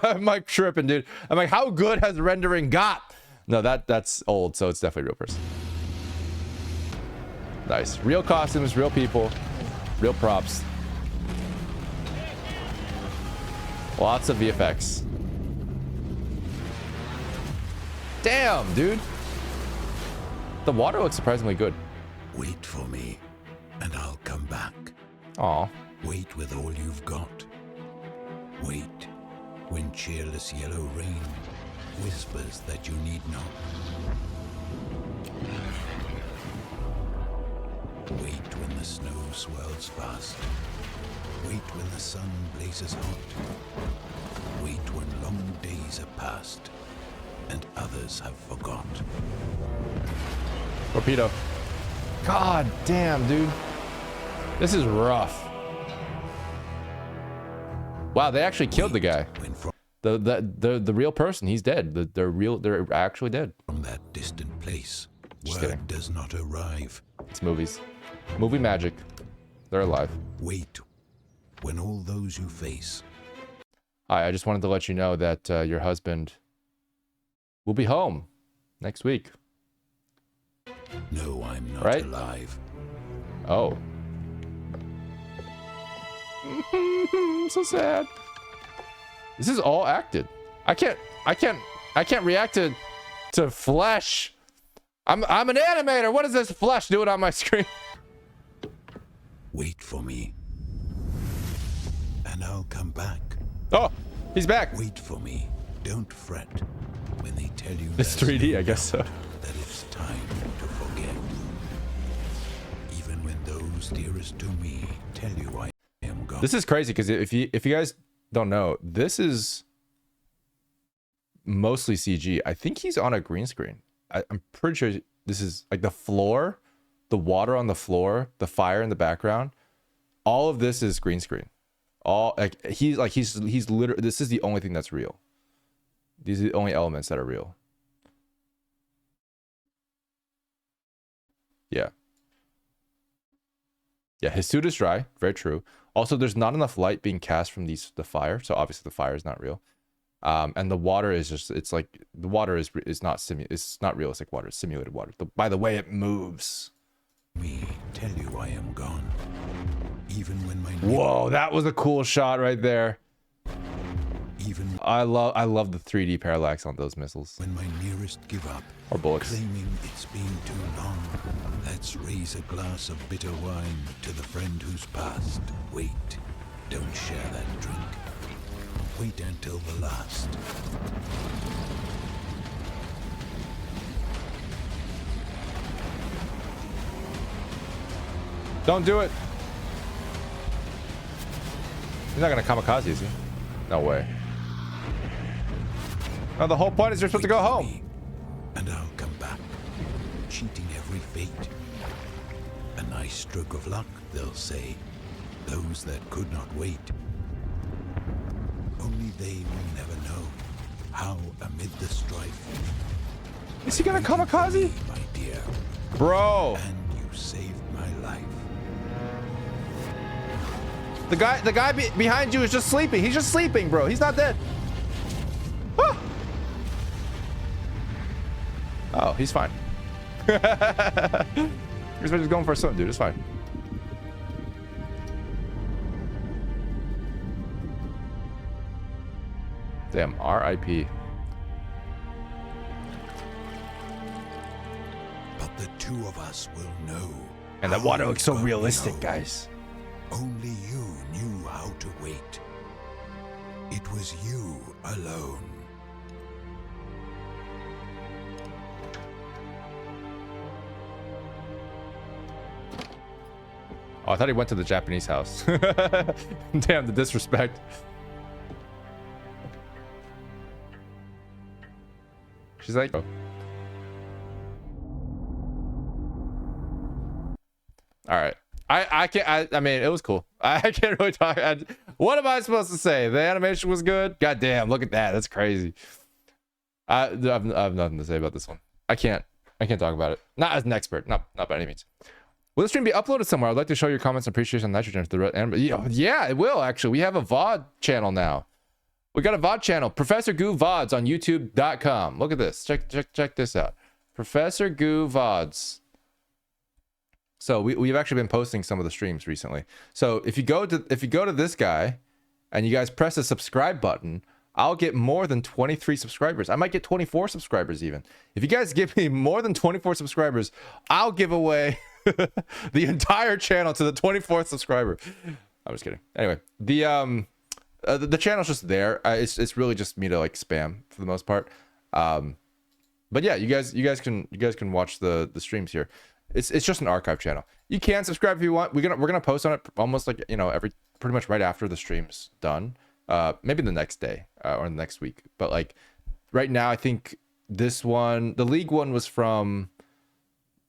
I'm like tripping, dude. I'm like, how good has rendering got? No, that's old, so it's definitely a real person. Nice. Real costumes, real people, real props. Lots of VFX. Damn, dude. The water looks surprisingly good. Wait for me, and I'll come back. Aw. Wait with all you've got. Wait when cheerless yellow rain whispers that you need not. Wait when the snow swirls fast. Wait when the sun blazes hot. Wait when long days are past and others have forgot. Torpedo. God damn, dude. This is rough. Wow, they actually killed the guy. When from The real person, he's dead. They're actually dead. that distant place, Just word kidding. does not arrive. It's movies. Movie magic. They're alive. Wait when all those you face Hi, I just wanted to let you know that your husband will be home next week. know I'm not Right? alive. Oh. So sad. This is all acted. I can't react to flesh. I'm an animator. What is this flesh doing on my screen? Wait for me, and I'll come back. Oh, he's back. Wait for me. Don't fret when they tell you It's there's 3D, no I guess so. doubt that it's time to forget. Even when those dearest to me tell you I am gone. This is crazy because if you guys don't know, this is mostly CG. I think he's on a green screen. I'm pretty sure this is like the floor, the water on the floor, the fire in the background. All of this is green screen. All he's literally, this is the only thing that's real. These are the only elements that are real. Yeah. Yeah, his suit is dry. Very true. Also, there's not enough light being cast from the fire, so obviously the fire is not real. And the water is just, it's like, the water is not realistic water, it's simulated water. By the way it moves. Me tell you I am gone. Even when my Whoa, that was a cool shot right there. even I love the 3D parallax on those missiles. when my nearest give up, Or bullets. claiming it's been too long. Let's raise a glass of bitter wine to the friend who's passed. Wait, don't share that drink. Wait until the last. Don't do it. He's not gonna kamikaze, is he? No way. No, the whole point is you're supposed to go Wait for home. me, and I'll come back, cheating every fate. A nice stroke of luck, they'll say. Those that could not wait. Only they will never know how, amid the strife, Is he gonna kamikaze? my dear, Bro. and you saved my life. The guy behind you is just sleeping. He's just sleeping, bro. He's not dead. Ah. Oh, he's fine. You're just going for a swim, dude. It's fine. Damn, R.I.P. But the two of us will know. And the how water looks so long realistic, know. guys. Only you knew how to wait. It was you alone. Oh, I thought he went to the Japanese house. Damn, the disrespect. She's like, oh. All right. I mean, it was cool. I can't really talk. What am I supposed to say? The animation was good. God damn, look at that. That's crazy. I have nothing to say about this one. I can't talk about it. Not as an expert. Not by any means. Will the stream be uploaded somewhere? I'd like to show your comments and appreciation on Nitrogen for the anime. Yeah, it will actually. We have a VOD channel now. We got a VOD channel, Professor Goo VODs on YouTube.com. Look at this. Check this out. Professor Goo VODs. So we've actually been posting some of the streams recently. So if you go to this guy and you guys press the subscribe button, I'll get more than 23 subscribers. I might get 24 subscribers even. If you guys give me more than 24 subscribers, I'll give away the entire channel to the 24th subscriber. I'm just kidding. Anyway, the channel's just there. It's really just me to like spam for the most part. But yeah, you guys can watch the streams here. It's just an archive channel. You can subscribe if you want. We're gonna post on it almost like, you know, pretty much right after the stream's done. Maybe the next day or the next week. But like right now, I think this one, the League one, was from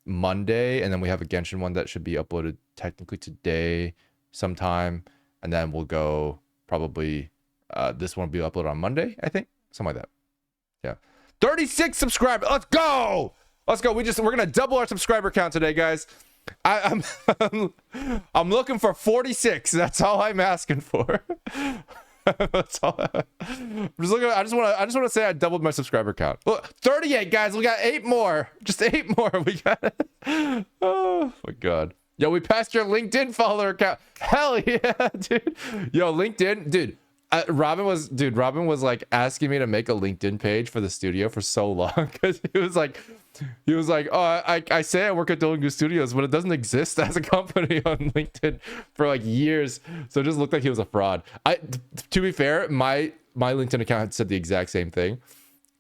Monday, and then we have a Genshin one that should be uploaded technically today sometime, and then we'll go probably this one will be uploaded on Monday, I think, something like that. Yeah, 36 subscribers. Let's go. We're gonna double our subscriber count today, guys. I'm looking for 46. That's all I'm asking for. That's all. I'm just looking. I just want to say I doubled my subscriber count. Look, 38, guys. We got 8 more. Just 8 more. We got it. Oh my god. Yo, we passed your LinkedIn follower count. Hell yeah, dude. Yo, LinkedIn, dude. Robin was like asking me to make a LinkedIn page for the studio for so long, because he was like, oh, I say I work at Dillon Goo Studios, but it doesn't exist as a company on LinkedIn for like years. So it just looked like he was a fraud. To be fair, my LinkedIn account had said the exact same thing.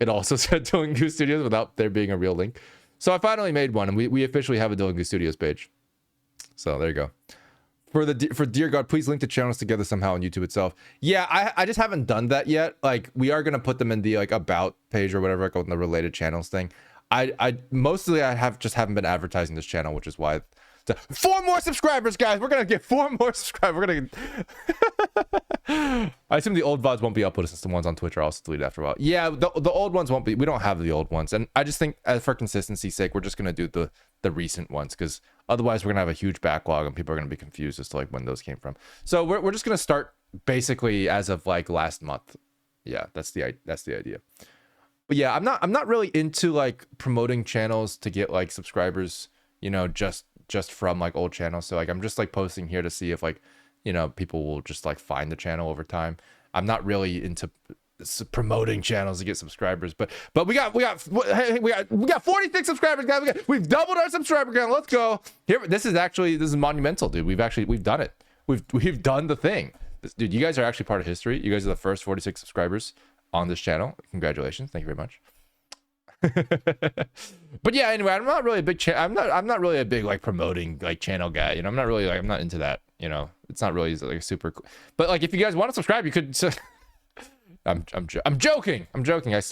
It also said Dillon Goo Studios without there being a real link. So I finally made one, and we officially have a Dillon Goo Studios page. So there you go. For Dear God, please link the channels together somehow on YouTube itself. Yeah, I just haven't done that yet. Like, we are gonna put them in the like about page or whatever, like on the related channels thing. I mostly haven't been advertising this channel, which is why. 4 more subscribers, guys. We're gonna get 4 more subscribers. We're gonna. I assume the old VODs won't be uploaded since the ones on Twitch are also deleted after a while. Yeah, the old ones won't be. We don't have the old ones, and I just think, for consistency's sake, we're just gonna do the recent ones, because otherwise we're gonna have a huge backlog and people are gonna be confused as to like when those came from. So we're just gonna start basically as of like last month. Yeah, that's the idea. But yeah, I'm not really into like promoting channels to get like subscribers, you know, just from like old channels. So like I'm just like posting here to see if like, you know, people will just like find the channel over time. I'm not really into promoting channels to get subscribers, but we got 46 subscribers, guys. We've doubled our subscriber count. Let's go. Here, this is monumental, dude. We've done it. We've done the thing. Dude, you guys are actually part of history. You guys are the first 46 subscribers on this channel. Congratulations. Thank you very much. But yeah, anyway, I'm not really a big I'm not really a big like promoting like channel guy, you know. I'm not into that, you know. It's not really like super cool. But like if you guys want to subscribe, you could. I'm joking.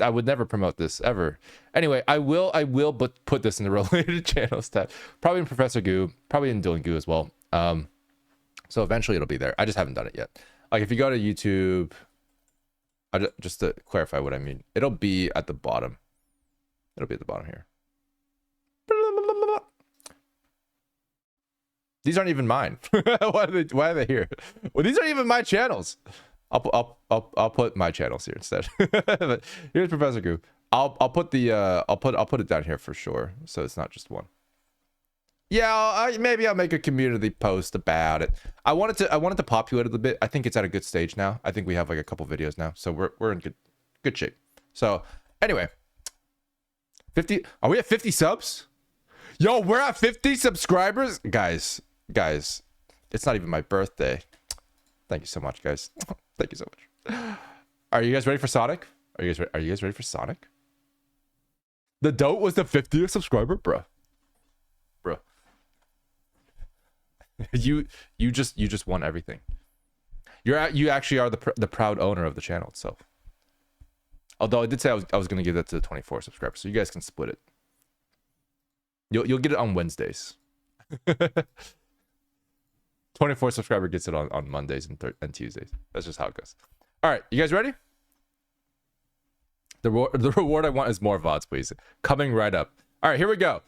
I would never promote this ever. Anyway, I will put this in the related channels tab, probably in Professor Goo, probably in Dillon Goo as well. So eventually it'll be there. I just haven't done it yet. Like if you go to YouTube, just to clarify what I mean, it'll be at the bottom. It'll be at the bottom here. These aren't even mine. Why are they here? Well, these aren't even my channels. I'll put my channels here instead. But here's Professor Goo. I'll put it down here for sure, so it's not just one. Yeah, maybe I'll make a community post about it. I wanted to populate it a bit. I think it's at a good stage now. I think we have like a couple videos now, so we're in good shape. So anyway, 50. Are we at 50 subs? Yo, we're at 50 subscribers, guys. It's not even my birthday. Thank you so much, guys. Thank you so much. Are you guys ready for Sonic? Are you guys ready for Sonic? The Dote was the 50th subscriber, bro. You just won everything. You actually are the proud owner of the channel itself. Although I did say I was gonna give that to the 24 subscribers, so you guys can split it. You'll get it on Wednesdays. 24 subscriber gets it on Mondays and Tuesdays. That's just how it goes. All right, you guys ready? The reward I want is more VODs, please. Coming right up. All right, here we go.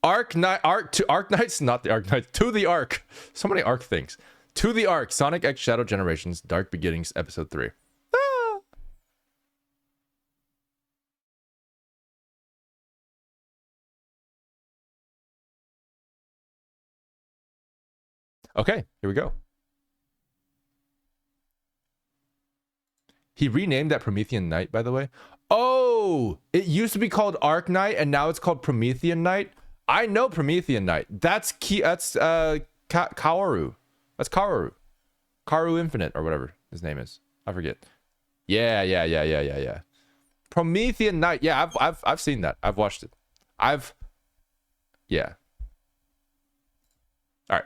Arc Knights, not the Arc Knights, to the Arc. So many Arc things. To the Arc, Sonic X Shadow Generations, Dark Beginnings, Episode 3. Ah. Okay, here we go. He renamed that Promethean Night, by the way. Oh, it used to be called Arc Knight, and now it's called Promethean Night. I know Promethean Night. That's Kaoru. That's Kaoru. Kaoru Infinite or whatever his name is. I forget. Yeah. Promethean Night. Yeah, I've seen that. I've watched it. Yeah. All right.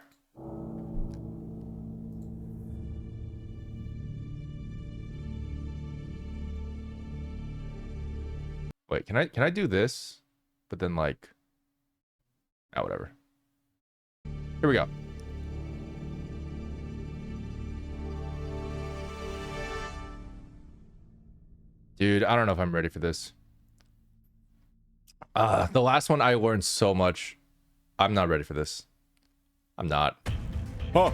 Wait, can I do this? But then like, whatever. Here we go. Dude, I don't know if I'm ready for this. The last one I learned so much. I'm not ready for this. I'm not. Oh.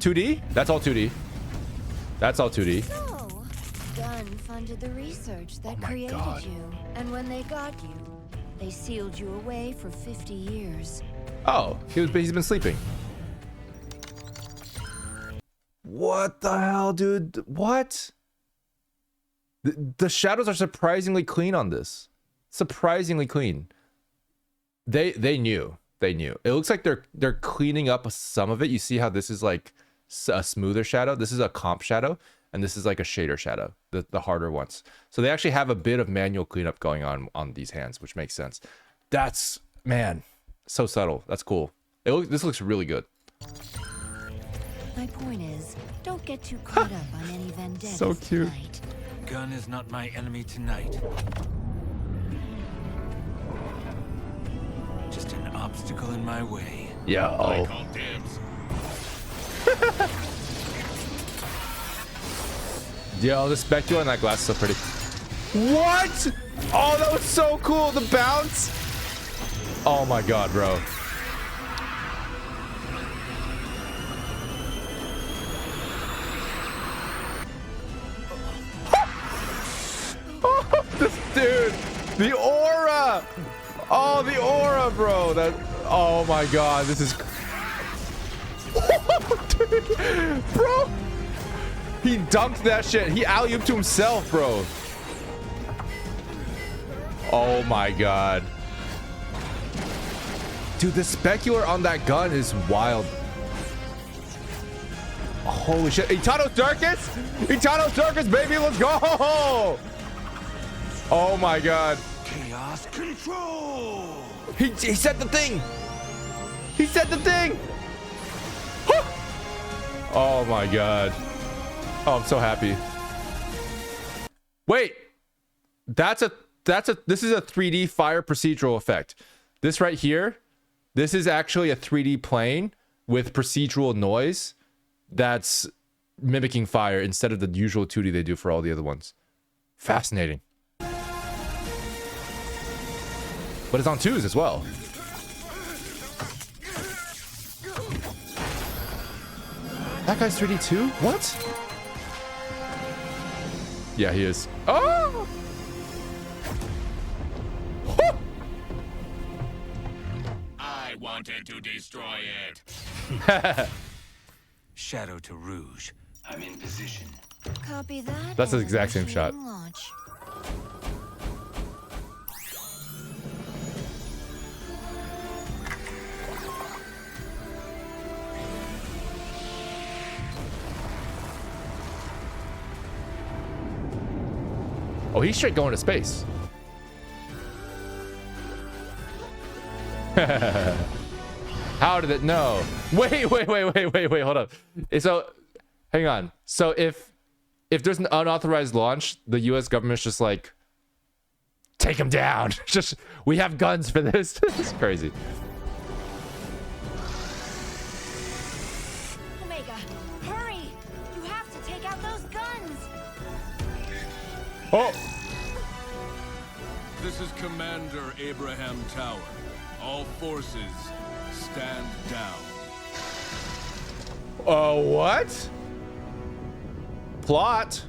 2D? That's all 2D. That's all 2D. So, Gunn funded the research that my created God. you. And when they got you, they sealed you away for 50 years. Oh, he's been sleeping. What the hell, dude? What? The shadows are surprisingly clean on this. Surprisingly clean. They knew. They knew. It looks like they're cleaning up some of it. You see how this is like a smoother shadow? This is a comp shadow, and this is like a shader shadow, the harder ones. So they actually have a bit of manual cleanup going on these hands, which makes sense. That's, man, so subtle. That's cool. This looks really good. My point is, don't get too caught up on any vendettas So cute. tonight. Gun is not my enemy tonight. Just an obstacle in my way. Yo. Call dibs. Yo, the specular on that glass is so pretty. What? Oh, that was so cool. The bounce. Oh my god, bro. Oh, this dude. The aura. Oh, the aura, bro. Oh my god, this is. Dude, bro. He dunked that shit. He alley-ooped to himself, bro. Oh my god. Dude, the specular on that gun is wild. Holy shit. Etano's Darkest? Etano's Darkest, baby. Let's go. Oh my god. Chaos control. He said the thing. He said the thing. Oh my god. Oh, I'm so happy. Wait. This is a 3D fire procedural effect. This right here, this is actually a 3D plane with procedural noise that's mimicking fire instead of the usual 2D they do for all the other ones. Fascinating. But it's on 2s as well. That guy's 3D too? What? Yeah, he is. Oh! I wanted to destroy it. Shadow to Rouge. I'm in position. Copy that. That's the and exact same shot. initiating launch. Oh, he's straight going to space. How did it know? Wait, hold up. So, hang on. So if there's an unauthorized launch, the US government's just like, take him down. Just, we have guns for this. It's crazy. Omega, hurry! You have to take out those guns! Oh! This is Commander Abraham Tower. All forces, stand down. What? Plot.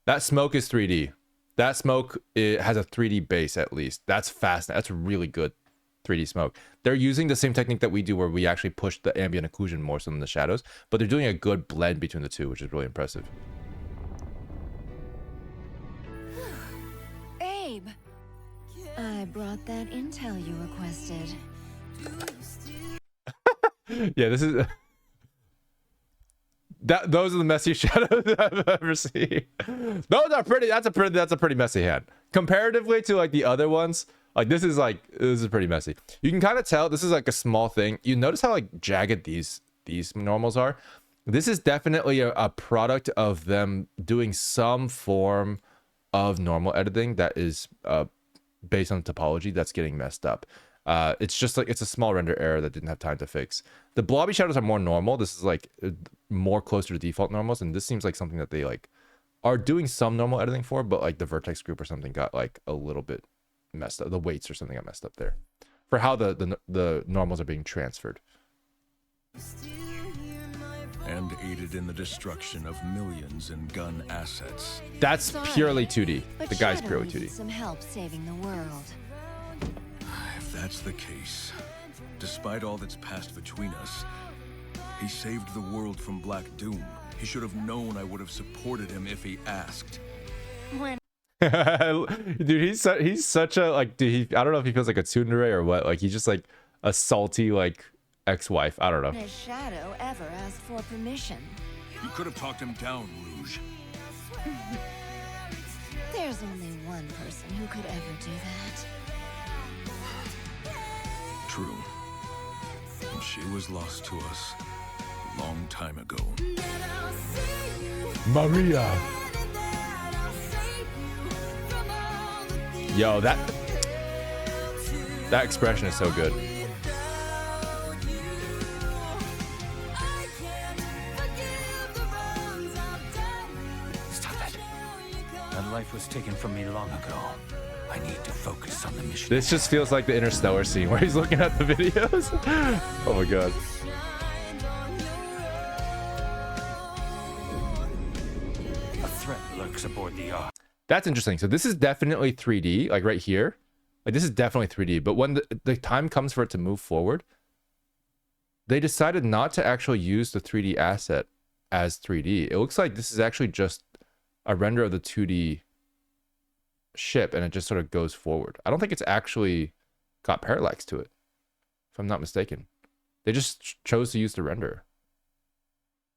That smoke is 3D. That smoke, it has a 3D base at least. That's fast. That's really good 3D smoke. They're using the same technique that we do where we actually push the ambient occlusion more so than the shadows, but they're doing a good blend between the two, which is really impressive. I brought that intel you requested. Yeah, this is that. Those are the messy shadows I've ever seen. Those are pretty. That's a pretty messy hand comparatively to like the other ones. Like this is pretty messy. You can kind of tell this is like a small thing. You notice how like jagged these normals are. This is definitely a product of them doing some form of normal editing that is based on topology that's getting messed up. It's just like it's a small render error that didn't have time to fix. The blobby shadows are more normal. This is like more closer to default normals, and this seems like something that they like are doing some normal editing for, but like the vertex group or something got like a little bit messed up. The weights or something got messed up there for how the normals are being transferred. And aided in the destruction of millions in gun assets. That's Sorry, purely 2D. but The guy's Shadow purely needed 2D. some help saving the world. If that's the case, despite all that's passed between us, he saved the world from Black Doom. He should have known I would have supported him if he asked. When Dude, he's such a like. Dude, I don't know if he feels like a tsundere or what. Like he's just like a salty like ex-wife. I don't know. has Shadow ever asked for permission? You could have talked him down, Rouge. There's only one person who could ever do that. True. And she was lost to us a long time ago. Maria. Yo, that expression is so good. Stop it. That life was taken from me long ago. I need to focus on the mission. This just feels like the Interstellar scene where he's looking at the videos. Oh my god. A threat lurks aboard the Ark. That's interesting. So this is definitely 3D, like right here. Like this is definitely 3D. But when the time comes for it to move forward, they decided not to actually use the 3D asset as 3D. It looks like this is actually just a render of the 2D ship, and it just sort of goes forward. I don't think it's actually got parallax to it, if I'm not mistaken. They just chose to use the render.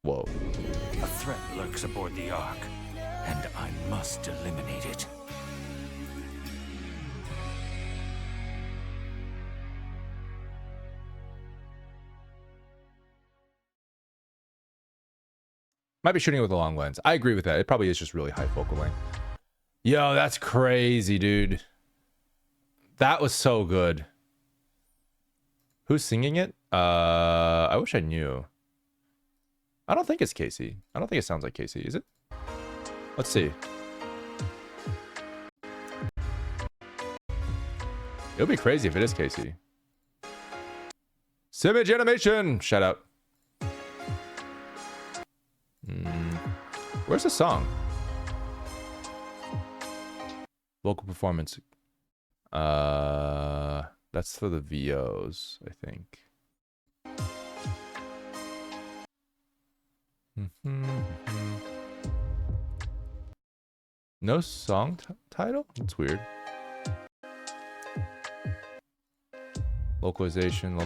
Whoa. A threat lurks aboard the Ark, and I must eliminate it. Might be shooting with a long lens. I agree with that. It probably is just really high focal length. Yo, that's crazy, dude. That was so good. Who's singing it? I wish I knew. I don't think it's Casey. I don't think it sounds like Casey, is it? Let's see. It would be crazy if it is Casey. Simage Animation! Shout out. Where's the song? Vocal performance. That's for the VOs, I think. No song title? That's weird. Localization.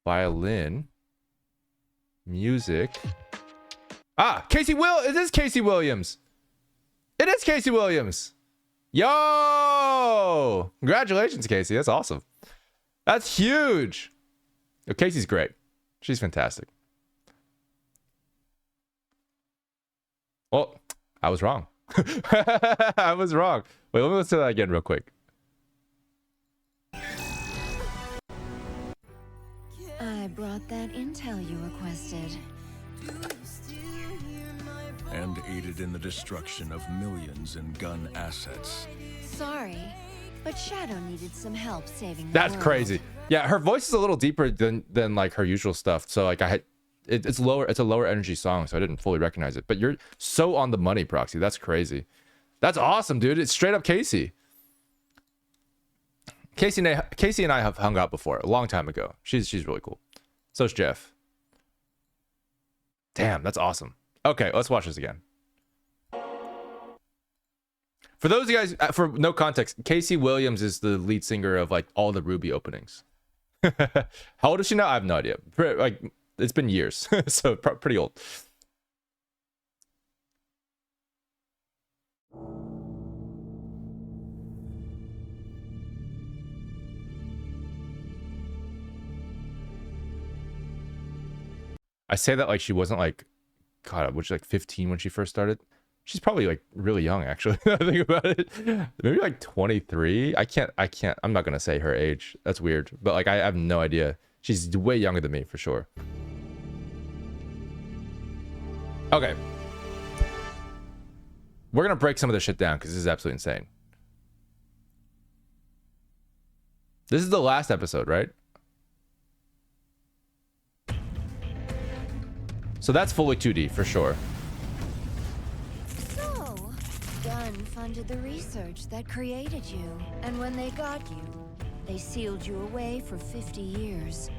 Violin. Music. Ah, it is Casey Williams. It is Casey Williams. Yo! Congratulations, Casey. That's awesome. That's huge. Oh, Casey's great. She's fantastic. Well, I was wrong. I was wrong. Wait, let me listen to that again real quick. I brought that intel you requested. And aided in the destruction of millions in gun assets. Sorry, but Shadow needed some help saving the That's world. crazy. Yeah, her voice is a little deeper than like her usual stuff. So like it's lower. It's a lower energy song, so I didn't fully recognize it. But you're so on the money, Proxy. That's crazy. That's awesome, dude. It's straight up Casey. Casey and I have hung out before a long time ago. She's really cool. So's Jeff. Damn, that's awesome. Okay, let's watch this again. For those of you guys, for no context, Casey Williams is the lead singer of like all the Ruby openings. How old is she now? I have no idea. Like, it's been years, so pretty old. I say that like she wasn't like, God, was she like 15 when she first started? She's probably like really young, actually. I think about it. Maybe like 23. I can't. I'm not gonna say her age. That's weird. But like, I have no idea. She's way younger than me for sure. Okay. We're gonna break some of this shit down because this is absolutely insane. This is the last episode, right? So that's fully 2D for sure. So, Gunn funded the research that created you. And when they got you, they sealed you away for 50 years.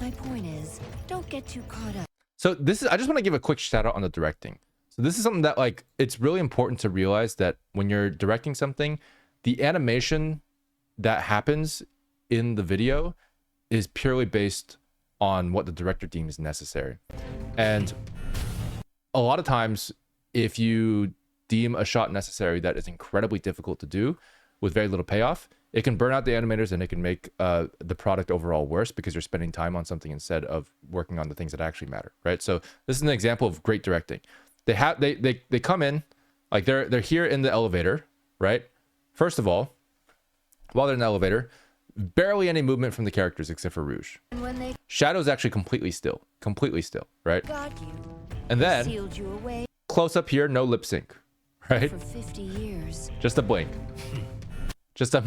My point is, don't get too caught up. So this is, I just want to give a quick shout out on the directing. So this is something that like, it's really important to realize that when you're directing something, the animation that happens in the video is purely based on what the director deems necessary. And a lot of times, if you deem a shot necessary that is incredibly difficult to do with very little payoff, it can burn out the animators and it can make the product overall worse because you're spending time on something instead of working on the things that actually matter, right? So this is an example of great directing. They come in, like they're here in the elevator, right? First of all, while they're in the elevator, barely any movement from the characters except for Rouge. And when they Shadow's actually completely still, right? got you, And they then sealed you away close up here, no lip sync, right? for 50 years. Just a blink, just a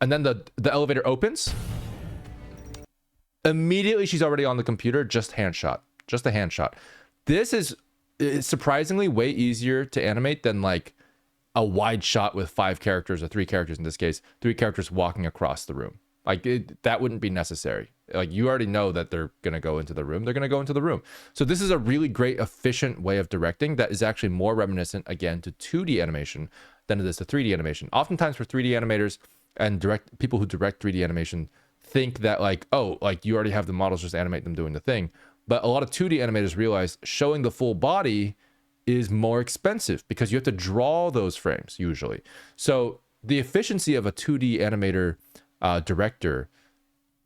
and then the elevator opens. Immediately, she's already on the computer. Just a hand shot. This is surprisingly way easier to animate than like a wide shot with 5 characters or 3 characters in this case, 3 characters walking across the room. Like that wouldn't be necessary. Like you already know that they're gonna go into the room. They're gonna go into the room. So this is a really great, efficient way of directing that is actually more reminiscent again to 2D animation than it is to 3D animation. Oftentimes for 3D animators and people who direct 3D animation think that like, oh, like you already have the models, just animate them doing the thing. But a lot of 2D animators realize showing the full body is more expensive because you have to draw those frames usually. So the efficiency of a 2D animator director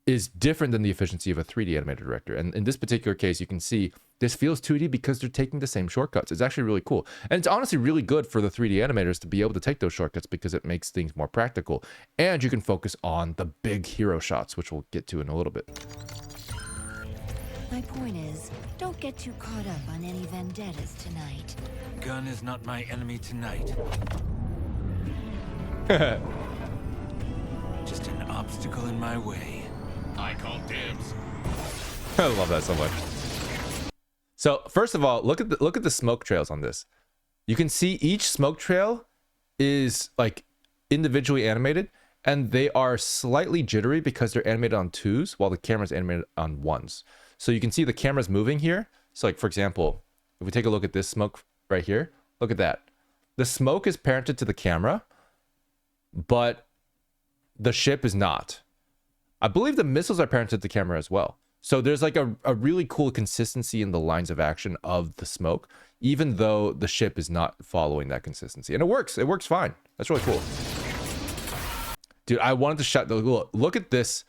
is different than the efficiency of a 3D animator director. And in this particular case, you can see this feels 2D because they're taking the same shortcuts. It's actually really cool. And it's honestly really good for the 3D animators to be able to take those shortcuts because it makes things more practical. And you can focus on the big hero shots, which we'll get to in a little bit. My point is, don't get too caught up on any vendettas tonight. Gun is not my enemy tonight. Just an obstacle in my way. I call dibs. I love that so much. So first of all, look at the smoke trails on this. You can see each smoke trail is like individually animated, and they are slightly jittery because they're animated on 2s while the camera's animated on 1s. So you can see the camera's moving here. So like for example, if we take a look at this smoke right here, look at that. The smoke is parented to the camera, but the ship is not. I believe the missiles are parented to the camera as well. So there's like a really cool consistency in the lines of action of the smoke, even though the ship is not following that consistency. And it works fine. That's really cool. Dude, I wanted to shut the look at this.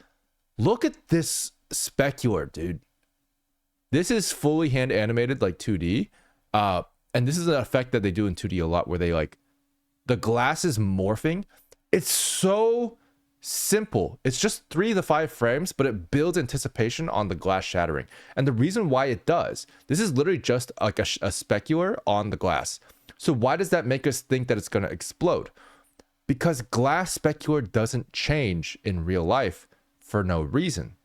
Look at this specular, dude. This is fully hand animated like 2D. And this is an effect that they do in 2D a lot where they like the glass is morphing. It's so simple. It's just 3 to 5 frames, but it builds anticipation on the glass shattering. And the reason why it does, this is literally just like a specular on the glass. So why does that make us think that it's going to explode? Because glass specular doesn't change in real life for no reason.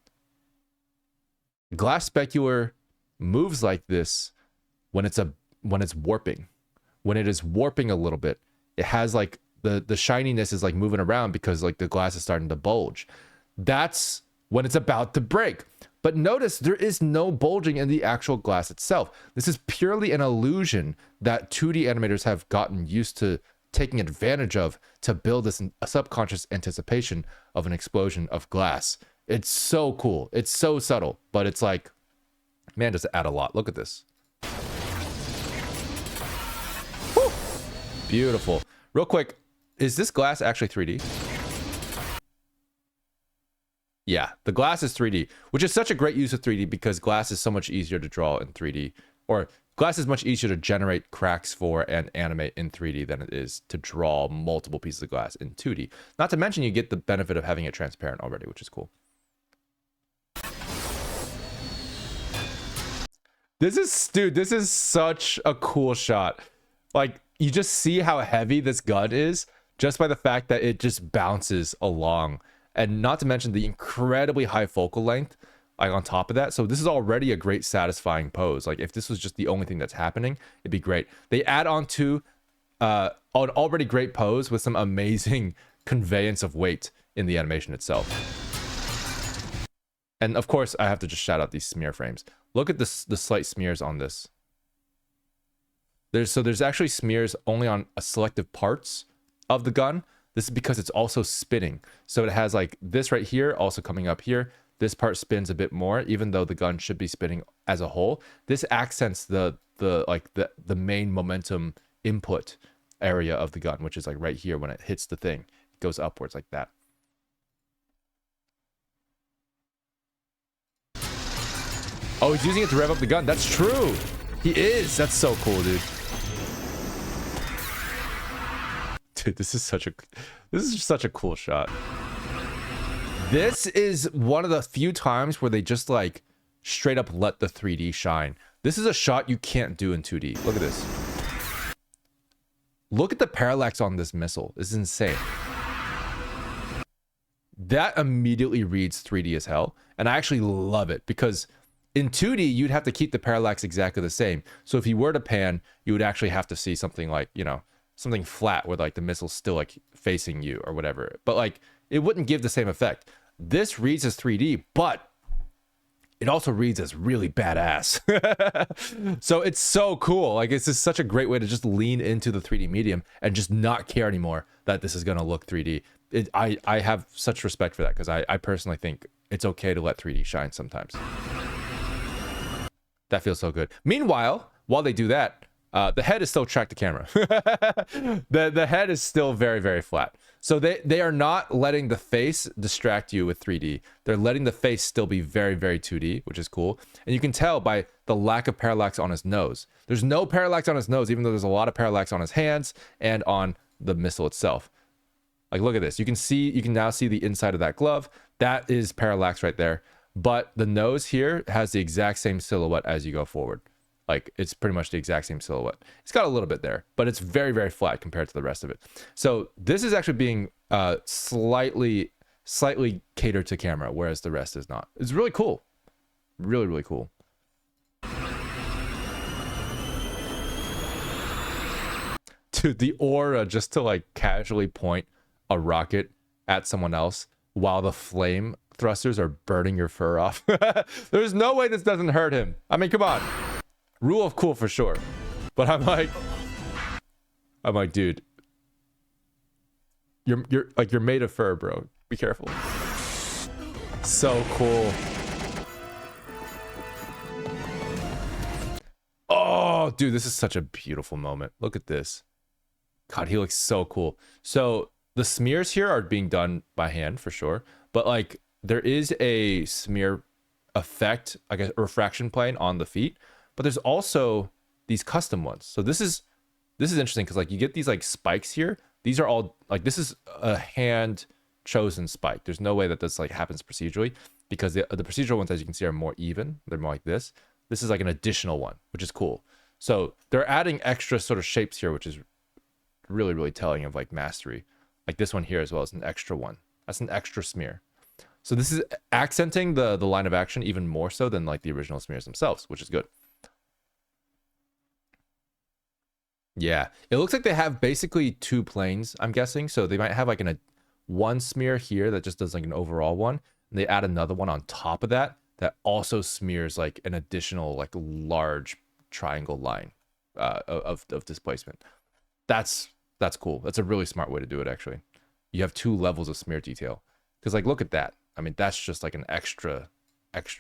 Glass specular moves like this when it's warping. When it is warping a little bit, it has like the shininess is like moving around because like the glass is starting to bulge. That's when it's about to break. But notice there is no bulging in the actual glass itself. This is purely an illusion that 2D animators have gotten used to taking advantage of to build this a subconscious anticipation of an explosion of glass. It's so cool. It's so subtle, but it's like, man, does it add a lot. Look at this. Whew. Beautiful. Real quick, is this glass actually 3D? Yeah, the glass is 3D, which is such a great use of 3D because glass is so much easier to draw in 3D, or glass is much easier to generate cracks for and animate in 3D than it is to draw multiple pieces of glass in 2D. Not to mention you get the benefit of having it transparent already, which is cool. This is such a cool shot. Like, you just see how heavy this gun is just by the fact that it just bounces along. And not to mention the incredibly high focal length, like on top of that. So this is already a great satisfying pose. Like if this was just the only thing that's happening, it'd be great. They add on to an already great pose with some amazing conveyance of weight in the animation itself. And of course, I have to just shout out these smear frames. Look at this, the slight smears on this. There's actually smears only on selective parts of the gun. This is because it's also spinning. So it has like this right here also coming up here. This part spins a bit more, even though the gun should be spinning as a whole. This accents the main momentum input area of the gun, which is like right here when it hits the thing. It goes upwards like that. Oh, he's using it to rev up the gun. That's true. He is. That's so cool, dude. Dude, this is such a cool shot. This is one of the few times where they just like straight up let the 3D shine. This is a shot you can't do in 2D. Look at this. Look at the parallax on this missile. This is insane. That immediately reads 3D as hell. And I actually love it because in 2D, you'd have to keep the parallax exactly the same. So if you were to pan, you would actually have to see something like, you know, something flat where like the missile's still like facing you or whatever. But like it wouldn't give the same effect. This reads as 3D, but it also reads as really badass. So it's so cool. Like it's just such a great way to just lean into the 3D medium and just not care anymore that this is going to look 3D. I have such respect for that because I personally think it's okay to let 3D shine sometimes. That feels so good. Meanwhile, while they do that, the head is still tracked to camera. the head is still very, very flat. So they are not letting the face distract you with 3D. They're letting the face still be very, very 2D, which is cool. And you can tell by the lack of parallax on his nose. There's no parallax on his nose, even though there's a lot of parallax on his hands and on the missile itself. Like, look at this. You can now see the inside of that glove. That is parallax right there. But the nose here has the exact same silhouette as you go forward. Like it's pretty much the exact same silhouette. It's got a little bit there, but it's very, very flat compared to the rest of it. So this is actually being slightly catered to camera, whereas the rest is not. It's really cool. Really, really cool. Dude, the aura just to like casually point a rocket at someone else while the flame thrusters are burning your fur off. There's no way this doesn't hurt him. I mean, come on. Rule of cool for sure. But I'm like, dude, you're made of fur, bro. Be careful. So cool. Oh, dude, this is such a beautiful moment. Look at this. God, he looks so cool. So the smears here are being done by hand for sure. But like there is a smear effect, like a refraction plane on the feet. But there's also these custom ones. So this is interesting because like you get these like spikes here. These are all like, this is a hand chosen spike. There's no way that this like happens procedurally because the procedural ones, as you can see, are more even. They're more like this. This is like an additional one, which is cool. So they're adding extra sort of shapes here, which is really, really telling of like mastery. Like this one here as well is an extra one. That's an extra smear. So this is accenting the line of action even more so than like the original smears themselves, which is good. Yeah, it looks like they have basically two planes, I'm guessing. So they might have like one smear here that just does like an overall one. And they add another one on top of that that also smears like an additional like large triangle line of displacement. That's cool. That's a really smart way to do it, actually. You have 2 levels of smear detail. Because like, look at that. I mean, that's just like an extra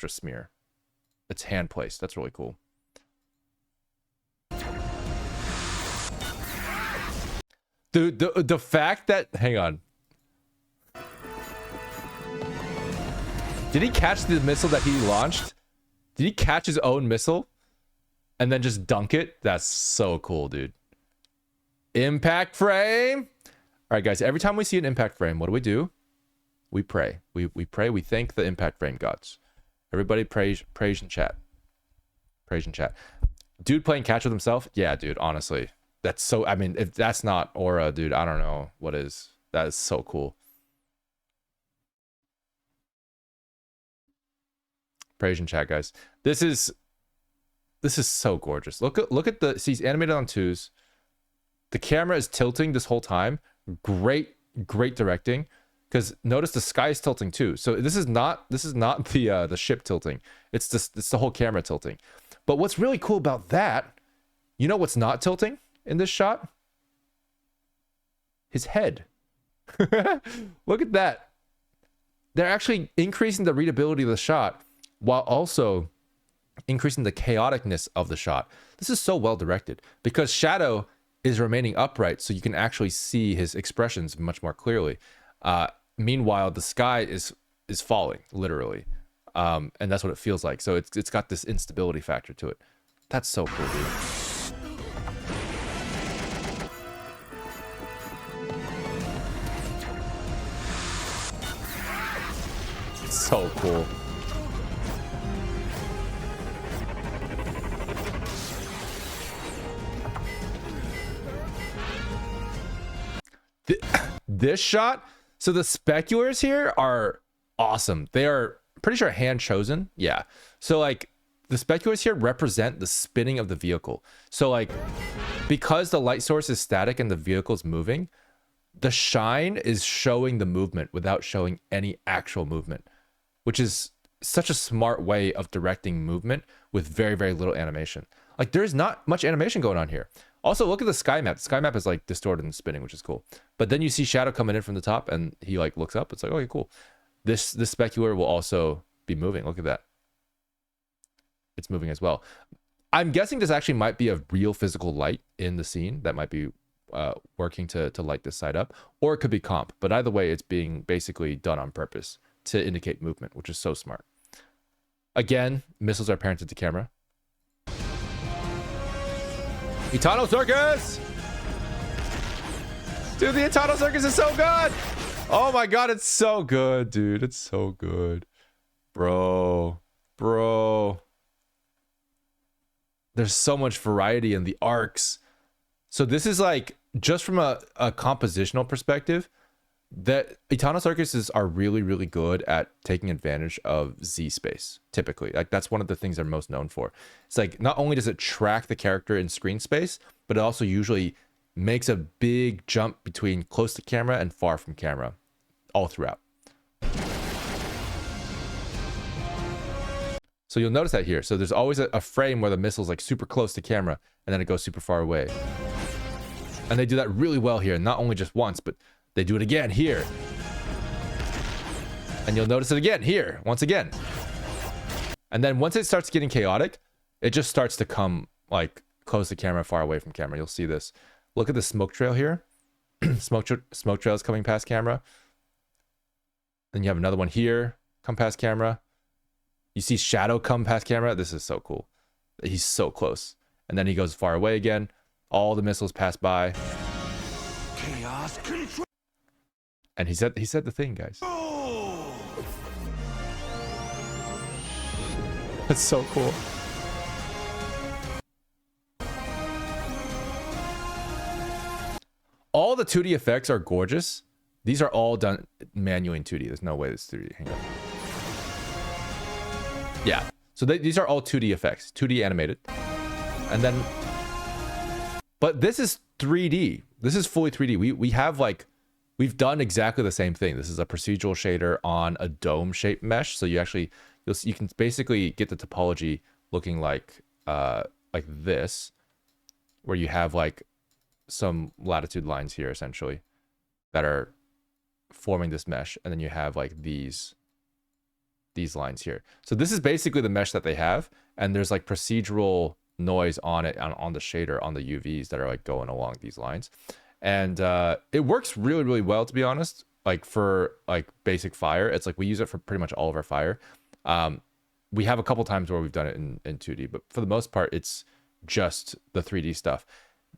smear. It's hand placed. That's really cool. Dude, the fact that, hang on. Did he catch the missile that he launched? Did he catch his own missile and then just dunk it? That's so cool, dude. Impact frame. All right, guys, every time we see an impact frame, what do? We pray. We pray. We thank the impact frame gods. Everybody praise in chat. Praise in chat. Dude playing catch with himself? Yeah, dude, honestly. That's so, I mean, if that's not aura, dude, I don't know what is. That is so cool. Praise in chat, guys. This is so gorgeous. Look at the, see, he's animated on 2s. The camera is tilting this whole time. Great directing. Because notice the sky is tilting too. So this is not the ship tilting. It's the whole camera tilting. But what's really cool about that, you know what's not tilting in this shot? His head. Look at that. They're actually increasing the readability of the shot while also increasing the chaoticness of the shot. This is so well directed because Shadow is remaining upright, so you can actually see his expressions much more clearly. Meanwhile, the sky is falling, literally. And that's what it feels like. So it's got this instability factor to it. That's so cool, dude. It's so cool. This shot, so the speculars here are awesome. They are pretty sure hand chosen. Yeah. So like the speculars here represent the spinning of the vehicle. So like because the light source is static and the vehicle's moving, the shine is showing the movement without showing any actual movement, which is such a smart way of directing movement with very, very little animation. Like there's not much animation going on here. Also, look at the sky map. The sky map is like distorted and spinning, which is cool. But then you see Shadow coming in from the top and he like looks up. It's like, okay, cool. This specular will also be moving. Look at that. It's moving as well. I'm guessing this actually might be a real physical light in the scene that might be working to light this side up, or it could be comp. But either way, it's being basically done on purpose to indicate movement, which is so smart. Again, missiles are parented to camera. Eternal Circus! Dude, the Eternal Circus is so good! Oh my god, it's so good, dude. It's so good. Bro. There's so much variety in the arcs. So this is like, just from a compositional perspective, that Eternal Circuses are really, really good at taking advantage of Z space, typically. Like that's one of the things they're most known for. It's like, not only does it track the character in screen space, but it also usually makes a big jump between close to camera and far from camera all throughout. So you'll notice that here. So there's always a frame where the missile's like super close to camera and then it goes super far away. And they do that really well here. Not only just once, but they do it again here. And you'll notice it again here, once again. And then once it starts getting chaotic, it just starts to come like close to camera, far away from camera. You'll see this. Look at the smoke trail here. smoke trail is coming past camera. Then you have another one here, come past camera. You see Shadow come past camera. This is so cool. He's so close. And then he goes far away again. All the missiles pass by. Chaos control. And he said the thing, guys. That's so cool. All the 2D effects are gorgeous. These are all done manually in 2D. There's no way this 3D. Hang on. Yeah. So these are all 2D effects, 2D animated. And then, but this is 3D. This is fully 3D. We have like, we've done exactly the same thing. This is a procedural shader on a dome shaped mesh. So you actually you can basically get the topology looking like this, where you have like some latitude lines here essentially that are forming this mesh, and then you have like these lines here. So this is basically the mesh that they have, and there's like procedural noise on it on the shader on the UVs that are like going along these lines, and it works really well, to be honest. Like for like basic fire, it's like we use it for pretty much all of our fire. We have a couple times where we've done it in 2D, but for the most part it's just the 3D stuff.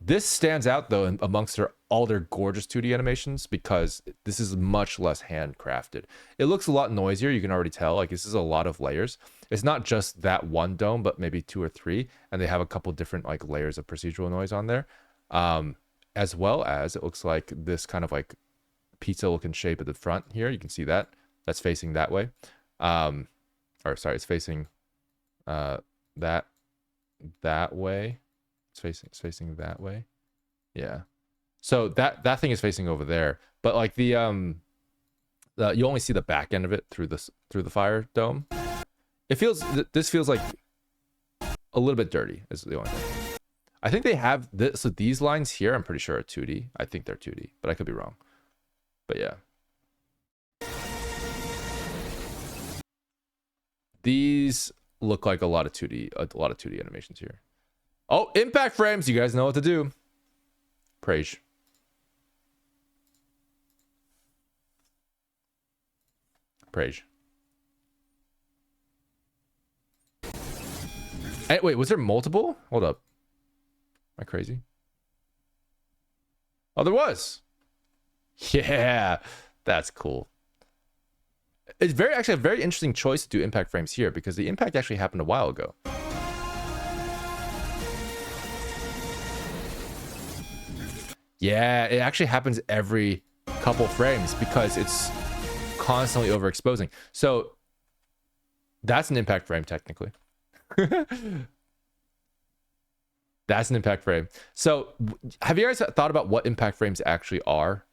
This stands out though amongst all their gorgeous 2D animations because this is much less handcrafted. It looks a lot noisier, you can already tell. Like this is a lot of layers. It's not just that one dome, but maybe 2 or 3, and they have a couple different like layers of procedural noise on there. As well as it looks like this kind of like pizza looking shape at the front here. You can see that. That's facing that way. Or sorry, it's facing that way. It's facing that way. Yeah. So that thing is facing over there, but like the you only see the back end of it through the fire dome. This feels like a little bit dirty is the only thing. I think they have this, so these lines here I'm pretty sure are 2D. I think they're 2D, but I could be wrong. But yeah. These look like a lot of 2D animations here. Oh, impact frames. You guys know what to do. Praise. Praise. Hey, wait, was there multiple? Hold up. Am I crazy? Oh, there was. Yeah, that's cool. It's actually a very interesting choice to do impact frames here because the impact actually happened a while ago. Yeah, it actually happens every couple frames because it's constantly overexposing. So that's an impact frame technically. That's an impact frame. So have you guys thought about what impact frames actually are,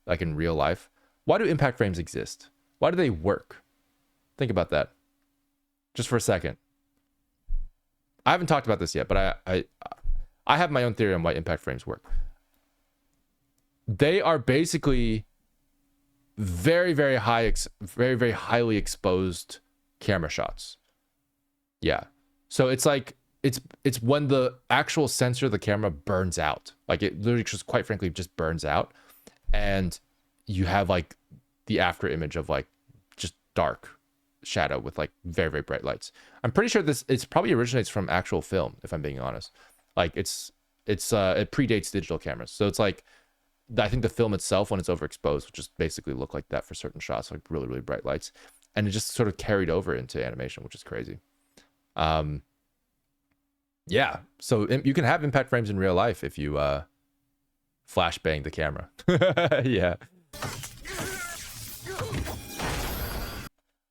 like in real life? Why do impact frames exist? Why do they work? Think about that just for a second. I haven't talked about this yet, but I have my own theory on why impact frames work. They are basically very highly exposed camera shots. Yeah. So it's like it's when the actual sensor of the camera burns out. Like it literally just quite frankly just burns out, and you have like the after image of like just dark shadow with like very bright lights. I'm pretty sure it's probably originates from actual film, if I'm being honest. Like it predates digital cameras. So it's like I think the film itself, when it's overexposed, will just basically look like that for certain shots, like really bright lights, and it just sort of carried over into animation, which is crazy. Yeah, so you can have impact frames in real life if you flashbang the camera. Yeah.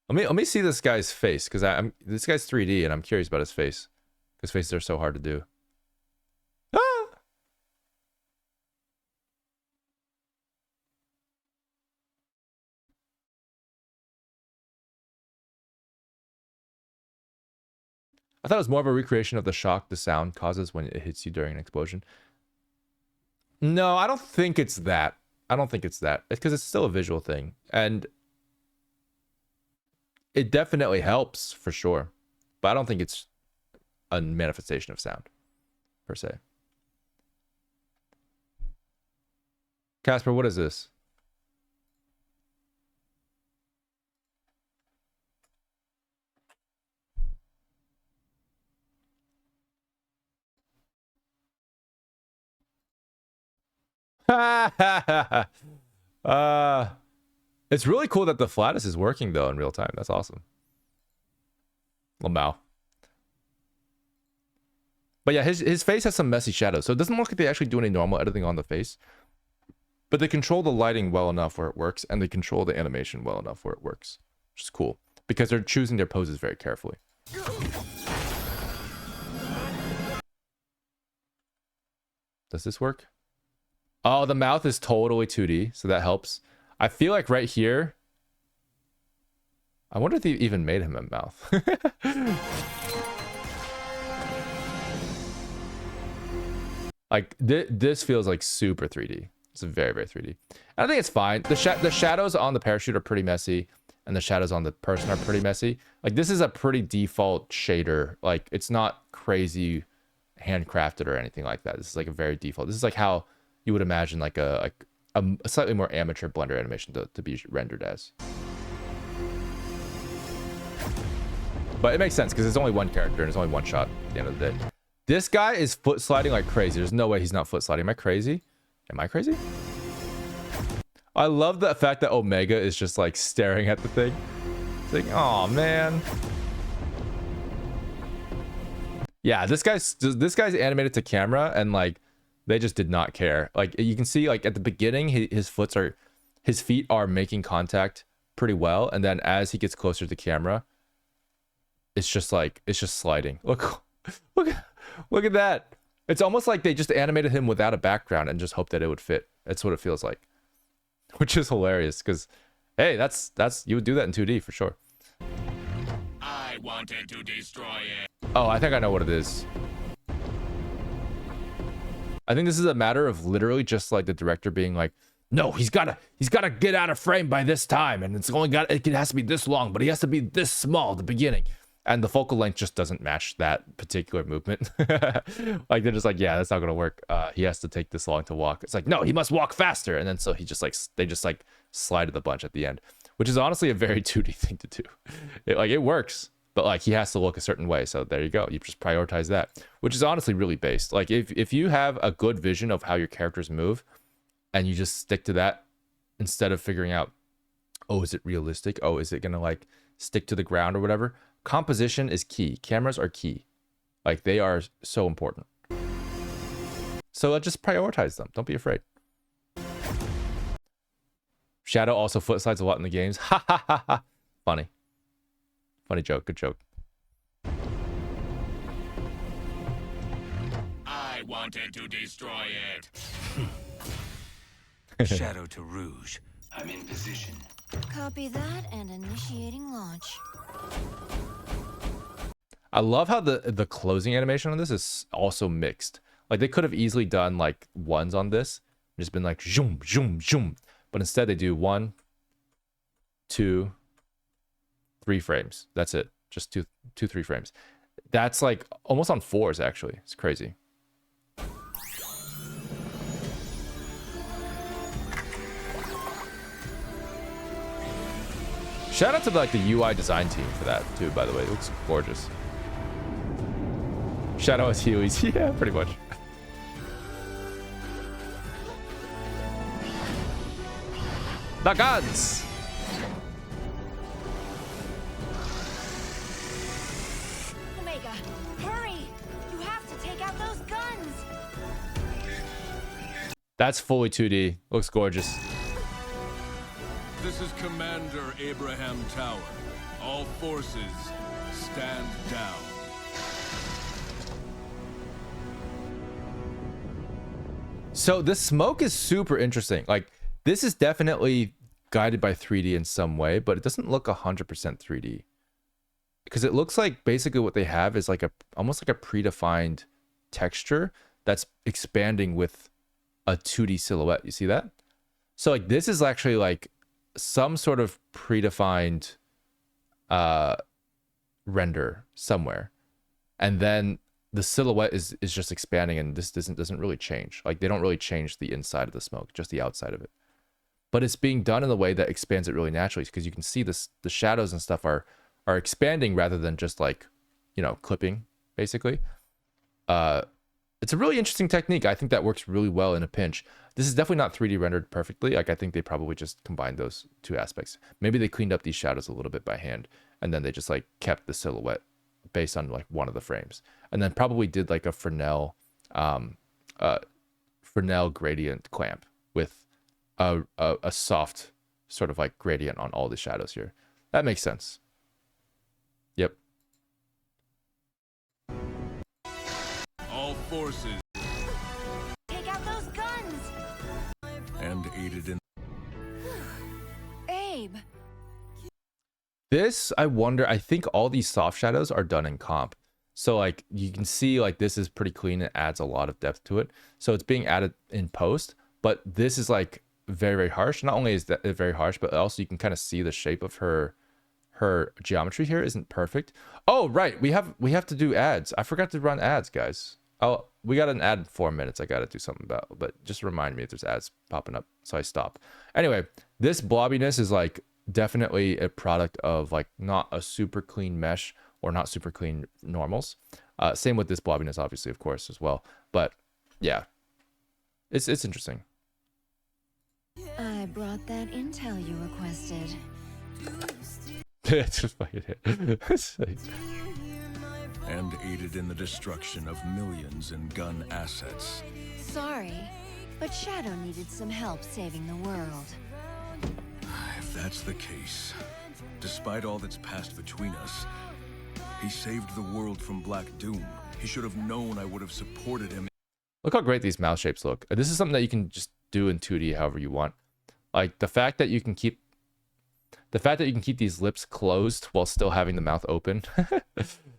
Let me see this guy's face, because this guy's 3D and I'm curious about his face. His faces are so hard to do. Ah! I thought it was more of a recreation of the shock the sound causes when it hits you during an explosion. No, I don't think it's that. I don't think it's that. It's because it's still a visual thing. And it definitely helps, for sure. But I don't think it's a manifestation of sound, per se. Casper, what is this? It's really cool that the flatus is working though in real time. That's awesome. Lamau. But yeah, his face has some messy shadows, so it doesn't look like they actually do any normal editing on the face. But they control the lighting well enough where it works, and they control the animation well enough where it works, which is cool because they're choosing their poses very carefully. Does this work? Oh, the mouth is totally 2D, so that helps. I feel like right here, I wonder if they even made him a mouth. Like this feels like super 3D. It's very, very 3D. And I think it's fine. The shadows on the parachute are pretty messy, and the shadows on the person are pretty messy. Like this is a pretty default shader. Like it's not crazy handcrafted or anything like that. This is like a very default. This is like how you would imagine like a slightly more amateur Blender animation to be rendered as. But it makes sense because it's only one character and it's only one shot at the end of the day. This guy is foot sliding like crazy. There's no way he's not foot sliding. Am I crazy? Am I crazy? I love the fact that Omega is just like staring at the thing. It's like, oh man. Yeah, this guy's animated to camera and like they just did not care. Like you can see like at the beginning his feet are making contact pretty well, and then as he gets closer to the camera, it's just sliding. Look at that. It's almost like they just animated him without a background and just hoped that it would fit. That's what it feels like. Which is hilarious because, hey, that's you would do that in 2D for sure. I wanted to destroy it. Oh, I think I know what it is. I think this is a matter of literally just like the director being like, no, he's gotta get out of frame by this time, and it has to be this long, but he has to be this small at the beginning. And the focal length just doesn't match that particular movement. Like they're just like, yeah, that's not gonna work. He has to take this long to walk. It's like, no, he must walk faster. And then so they just slided the bunch at the end, which is honestly a very 2D thing to do. It works, but like he has to look a certain way. So there you go. You just prioritize that, which is honestly really based. Like if you have a good vision of how your characters move, and you just stick to that instead of figuring out, oh, is it realistic? Oh, is it gonna like stick to the ground or whatever? Composition is key. Cameras are key. Like they are so important. So just prioritize them. Don't be afraid. Shadow also foot slides a lot in the games. Ha ha ha ha. Funny. Funny joke. Good joke. I wanted to destroy it. Shadow to Rouge. I'm in position. Copy that and initiating launch. I love how the closing animation on this is also mixed. Like they could have easily done like ones on this, just been like zoom, zoom, zoom. But instead they do 1, 2, 3 frames. That's it. Just two, 3 frames. That's like almost on 4s actually. It's crazy. Shout out to like the UI design team for that too, by the way. It looks gorgeous. Shadow as Heelys. Yeah, pretty much. The guns! Omega, hurry! You have to take out those guns! That's fully 2D. Looks gorgeous. This is Commander Abraham Tower. All forces, stand down. So the smoke is super interesting. Like this is definitely guided by 3D in some way, but it doesn't look 100% 3D. Because it looks like basically what they have is like almost like a predefined texture that's expanding with a 2D silhouette. You see that? So like this is actually like some sort of predefined render somewhere, and then the silhouette is just expanding, and this doesn't really change. Like they don't really change the inside of the smoke, just the outside of it, but it's being done in a way that expands it really naturally, because you can see the shadows and stuff are expanding rather than just like, you know, clipping basically. It's a really interesting technique. I think that works really well in a pinch. This is definitely not 3D rendered perfectly. Like I think they probably just combined those two aspects. Maybe they cleaned up these shadows a little bit by hand, and then they just like kept the silhouette based on like one of the frames, and then probably did like a Fresnel gradient clamp with a soft sort of like gradient on all the shadows here. That makes sense. Yep. All forces, Take out those guns! and aided in. Abe, This, I wonder, I think all these soft shadows are done in comp. So like you can see like this is pretty clean. It adds a lot of depth to it. So it's being added in post, but this is like very, very harsh. Not only is that very harsh, but also you can kind of see the shape of her geometry here isn't perfect. Oh, right. We have to do ads. I forgot to run ads, guys. Oh, we got an ad in 4 minutes. I got to do something about, but just remind me if there's ads popping up. So I stop. Anyway, this blobbiness is like definitely a product of like not a super clean mesh or not super clean normals. Same with this blobbiness, obviously, of course, as well. But yeah, it's interesting. I brought that intel you requested. It's just fucking And aided in the destruction of millions in gun assets. Sorry, but Shadow needed some help saving the world. If that's the case, despite all that's passed between us, he saved the world from Black Doom. He should have known I would have supported him. Look how great these mouth shapes look. This is something that you can just do in 2D however you want. Like the fact that you can keep these lips closed while still having the mouth open.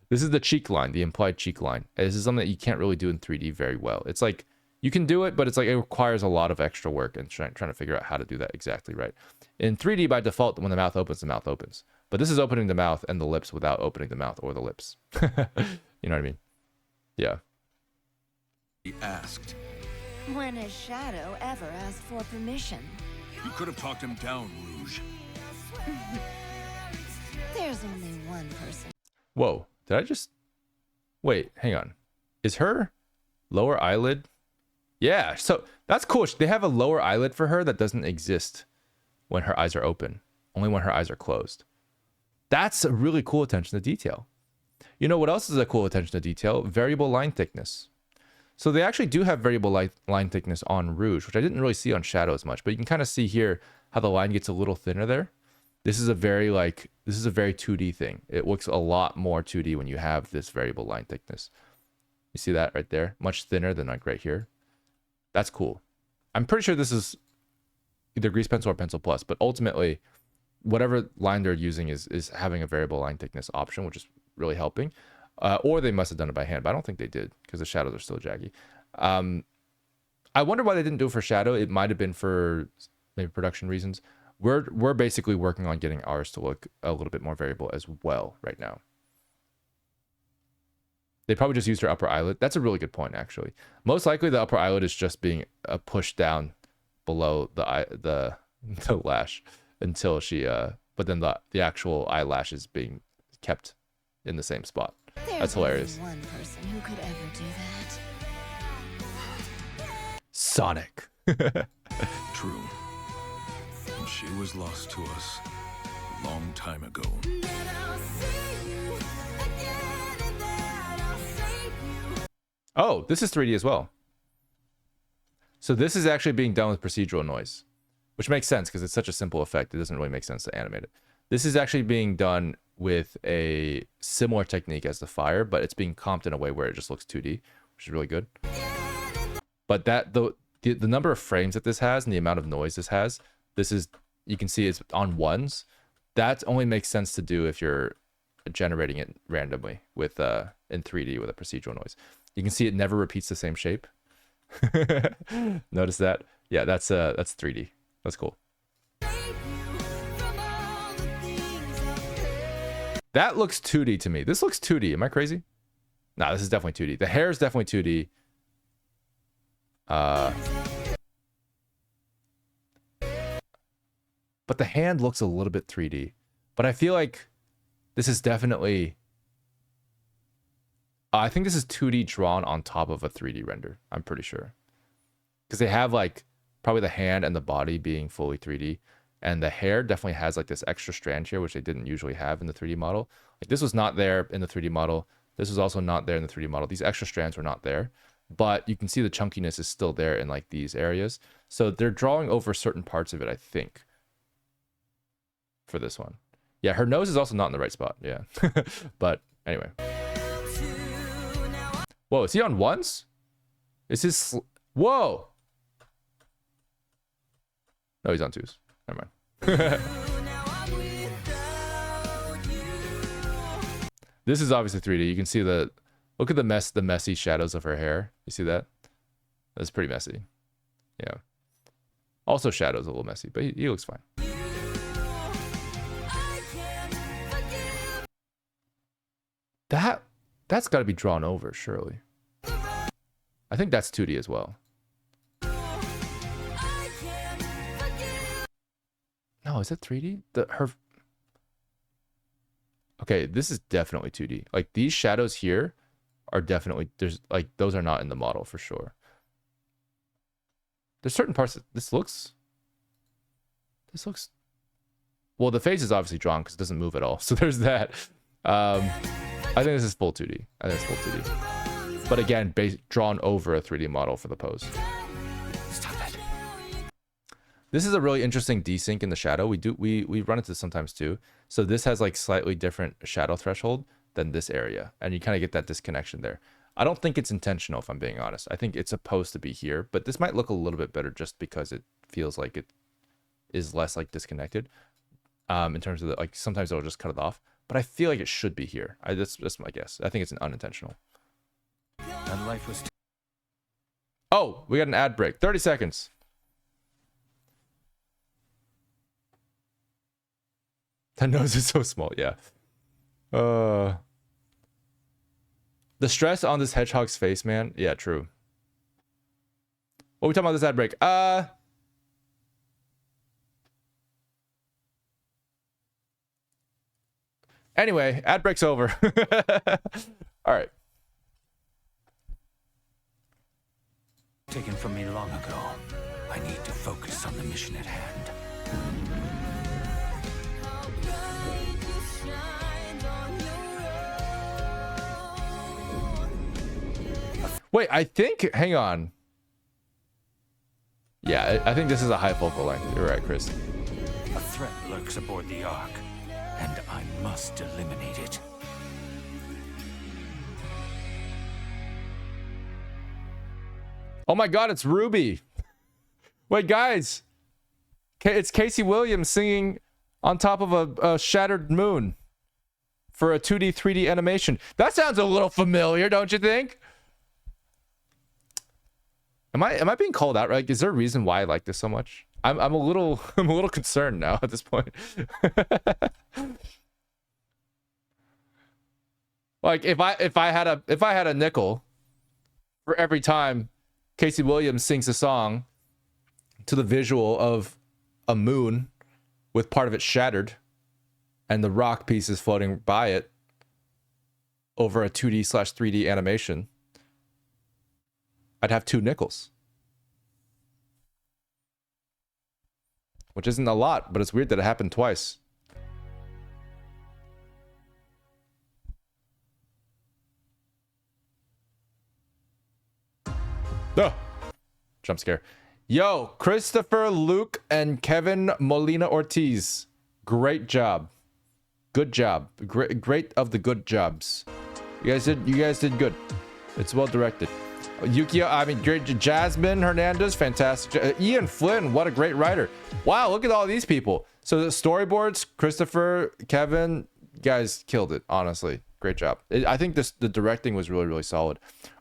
This is the cheek line, the implied cheek line. This is something that you can't really do in 3D very well. It's like you can do it, but it's like it requires a lot of extra work and trying to figure out how to do that exactly right. In 3D, by default, when the mouth opens, the mouth opens. But this is opening the mouth and the lips without opening the mouth or the lips. You know what I mean? Yeah. He asked. When has Shadow ever asked for permission? You could have talked him down, Rouge. There's only one person. Whoa, did I just... Wait, hang on. Is her lower eyelid... Yeah, so that's cool. They have a lower eyelid for her that doesn't exist when her eyes are open. Only when her eyes are closed. That's a really cool attention to detail. You know what else is a cool attention to detail? Variable line thickness. So they actually do have variable line thickness on Rouge, which I didn't really see on Shadow as much, but you can kind of see here how the line gets a little thinner there. This is a very 2D thing. It looks a lot more 2D when you have this variable line thickness. You see that right there? Much thinner than like right here. That's cool. I'm pretty sure this is either Grease Pencil or Pencil Plus, but ultimately, whatever line they're using is having a variable line thickness option, which is really helping. Or they must have done it by hand, but I don't think they did because the shadows are still jaggy. I wonder why they didn't do it for Shadow. It might have been for maybe production reasons. We're basically working on getting ours to look a little bit more variable as well right now. They probably just used her upper eyelid. That's a really good point, actually. Most likely, the upper eyelid is just being pushed down below the lash until she. But then the actual eyelash is being kept in the same spot. That's hilarious. There's only one person who could ever do that. Sonic. True. And she was lost to us a long time ago. Oh, this is 3D as well. So this is actually being done with procedural noise, which makes sense because it's such a simple effect. It doesn't really make sense to animate it. This is actually being done with a similar technique as the fire, but it's being comped in a way where it just looks 2D, which is really good. But that the number of frames that this has and the amount of noise this has, you can see it's on ones. That only makes sense to do if you're generating it randomly with in 3D with a procedural noise. You can see it never repeats the same shape. Notice that? Yeah, that's 3D. That's cool. That looks 2D to me. This looks 2D. Am I crazy? Nah, this is definitely 2D. The hair is definitely 2D. But the hand looks a little bit 3D. But I feel like this is definitely... I think this is 2D drawn on top of a 3D render. I'm pretty sure. Because they have like probably the hand and the body being fully 3D. And the hair definitely has like this extra strand here, which they didn't usually have in the 3D model. Like this was not there in the 3D model. This was also not there in the 3D model. These extra strands were not there. But you can see the chunkiness is still there in like these areas. So they're drawing over certain parts of it, I think. For this one. Yeah, her nose is also not in the right spot. Yeah. But anyway. Whoa, is he on ones? Is his... Whoa! No, he's on twos. Never mind. This is obviously 3D. You can see look at the messy shadows of her hair. You see that? That's pretty messy. Yeah. Also shadows a little messy, but he looks fine. That's got to be drawn over, surely. I think that's 2D as well. No, is it 3D? Okay, this is definitely 2D. Like these shadows here are definitely those are not in the model for sure. There's certain parts that this looks well, the face is obviously drawn because it doesn't move at all. So there's that. I think this is full 2D. I think it's full 2D. But again, drawn over a 3D model for the pose. Stop it. This is a really interesting desync in the shadow. We run into this sometimes too. So this has like slightly different shadow threshold than this area. And you kind of get that disconnection there. I don't think it's intentional, if I'm being honest. I think it's supposed to be here, but this might look a little bit better just because it feels like it is less like disconnected. In terms of like sometimes it'll just cut it off. But I feel like it should be here. That's my guess. I think it's an unintentional. And life was Oh, we got an ad break. 30 seconds. That nose is so small. Yeah. The stress on this hedgehog's face, man. Yeah, true. What are we talking about this ad break? Anyway, ad break's over. All right. taken from me long ago. I need to focus on the mission at hand. Wait, I think... Hang on. Yeah, I think this is a high focal length. You're right, Chris. A threat lurks aboard the Ark, and I must eliminate it. Oh my god, it's Ruby. Wait, guys. It's Casey Williams singing on top of a shattered moon for a 2D, 3D animation. That sounds a little familiar, don't you think? Am I being called out? Right? Is there a reason why I like this so much? I'm a little concerned now at this point. Like if I had a nickel for every time Casey Williams sings a song to the visual of a moon with part of it shattered and the rock pieces floating by it over a 2D/3D animation, I'd have 2 nickels. Which isn't a lot, but it's weird that it happened twice. Oh, jump scare. Yo, Christopher, Luke, and Kevin Molina Ortiz. Great job. Good job. Great of the good jobs. You guys did good. It's well directed. Jasmine Hernandez, fantastic. Ian Flynn, what a great writer. Wow, look at all these people. So the storyboards, Christopher, Kevin, guys killed it, honestly. Great job. I think the directing was really, really solid.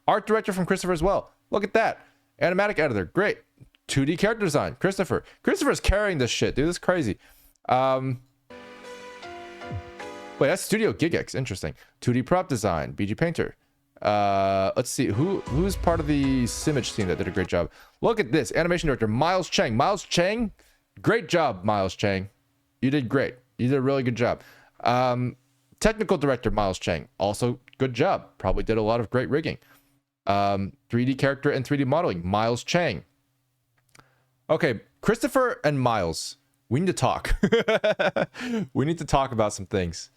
Art director from Christopher as well. Look at that. Animatic editor, great. 2D character design, Christopher. Christopher's carrying this shit, dude. This is crazy. Wait, that's Studio Gigex. Interesting. 2D prop design, BG Painter. Let's see who's part of the Simage team that did a great job. Look at this. Animation director Miles Chang. Miles Chang, great job, Miles Chang. You did great. You did a really good job. Technical director Miles Chang, also good job. Probably did a lot of great rigging. 3D character and 3D modeling, Miles Chang. Okay, Christopher and Miles, we need to talk. We need to talk about some things.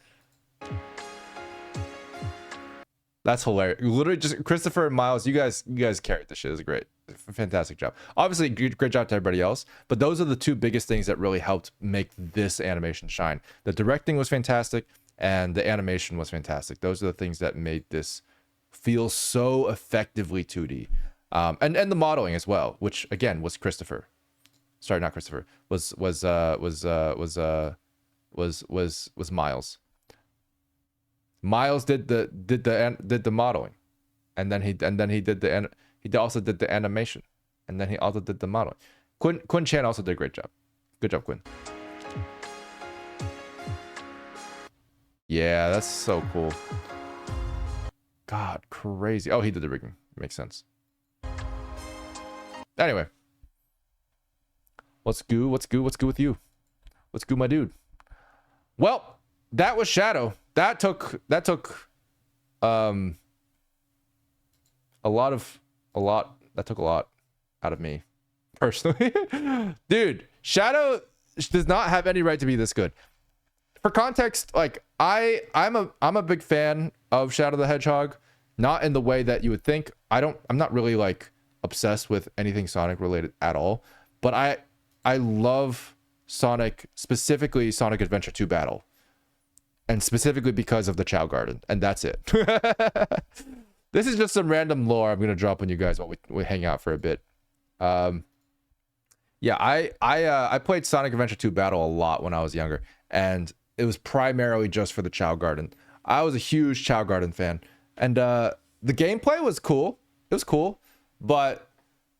That's hilarious. Literally just Christopher and Miles, you guys carried this shit. It was great. Fantastic job. Obviously, great job to everybody else, but those are the 2 biggest things that really helped make this animation shine. The directing was fantastic and the animation was fantastic. Those are the things that made this feel so effectively 2D. And the modeling as well, which again was Christopher. Sorry, not Christopher. Was Miles. Miles did the modeling, and then he also did the animation, and then he also did the modeling. Quinn Chan also did a great job. Good job, Quinn. Yeah, that's so cool. God, crazy. Oh, he did the rigging. Makes sense. Anyway. What's good with you? What's good, my dude? Well, that was Shadow. That took a lot out of me personally. Dude, Shadow does not have any right to be this good. For context, like I'm a big fan of Shadow the Hedgehog, not in the way that you would think. I'm not really like obsessed with anything Sonic related at all, but I love Sonic, specifically Sonic Adventure 2 Battle, and specifically because of the Chow Garden, and that's it. This is just some random lore I'm gonna drop on you guys while we hang out for a bit. Yeah, I played Sonic Adventure 2 Battle a lot when I was younger, and it was primarily just for the Chow Garden. I was a huge Chow Garden fan, and the gameplay was cool. It was cool, but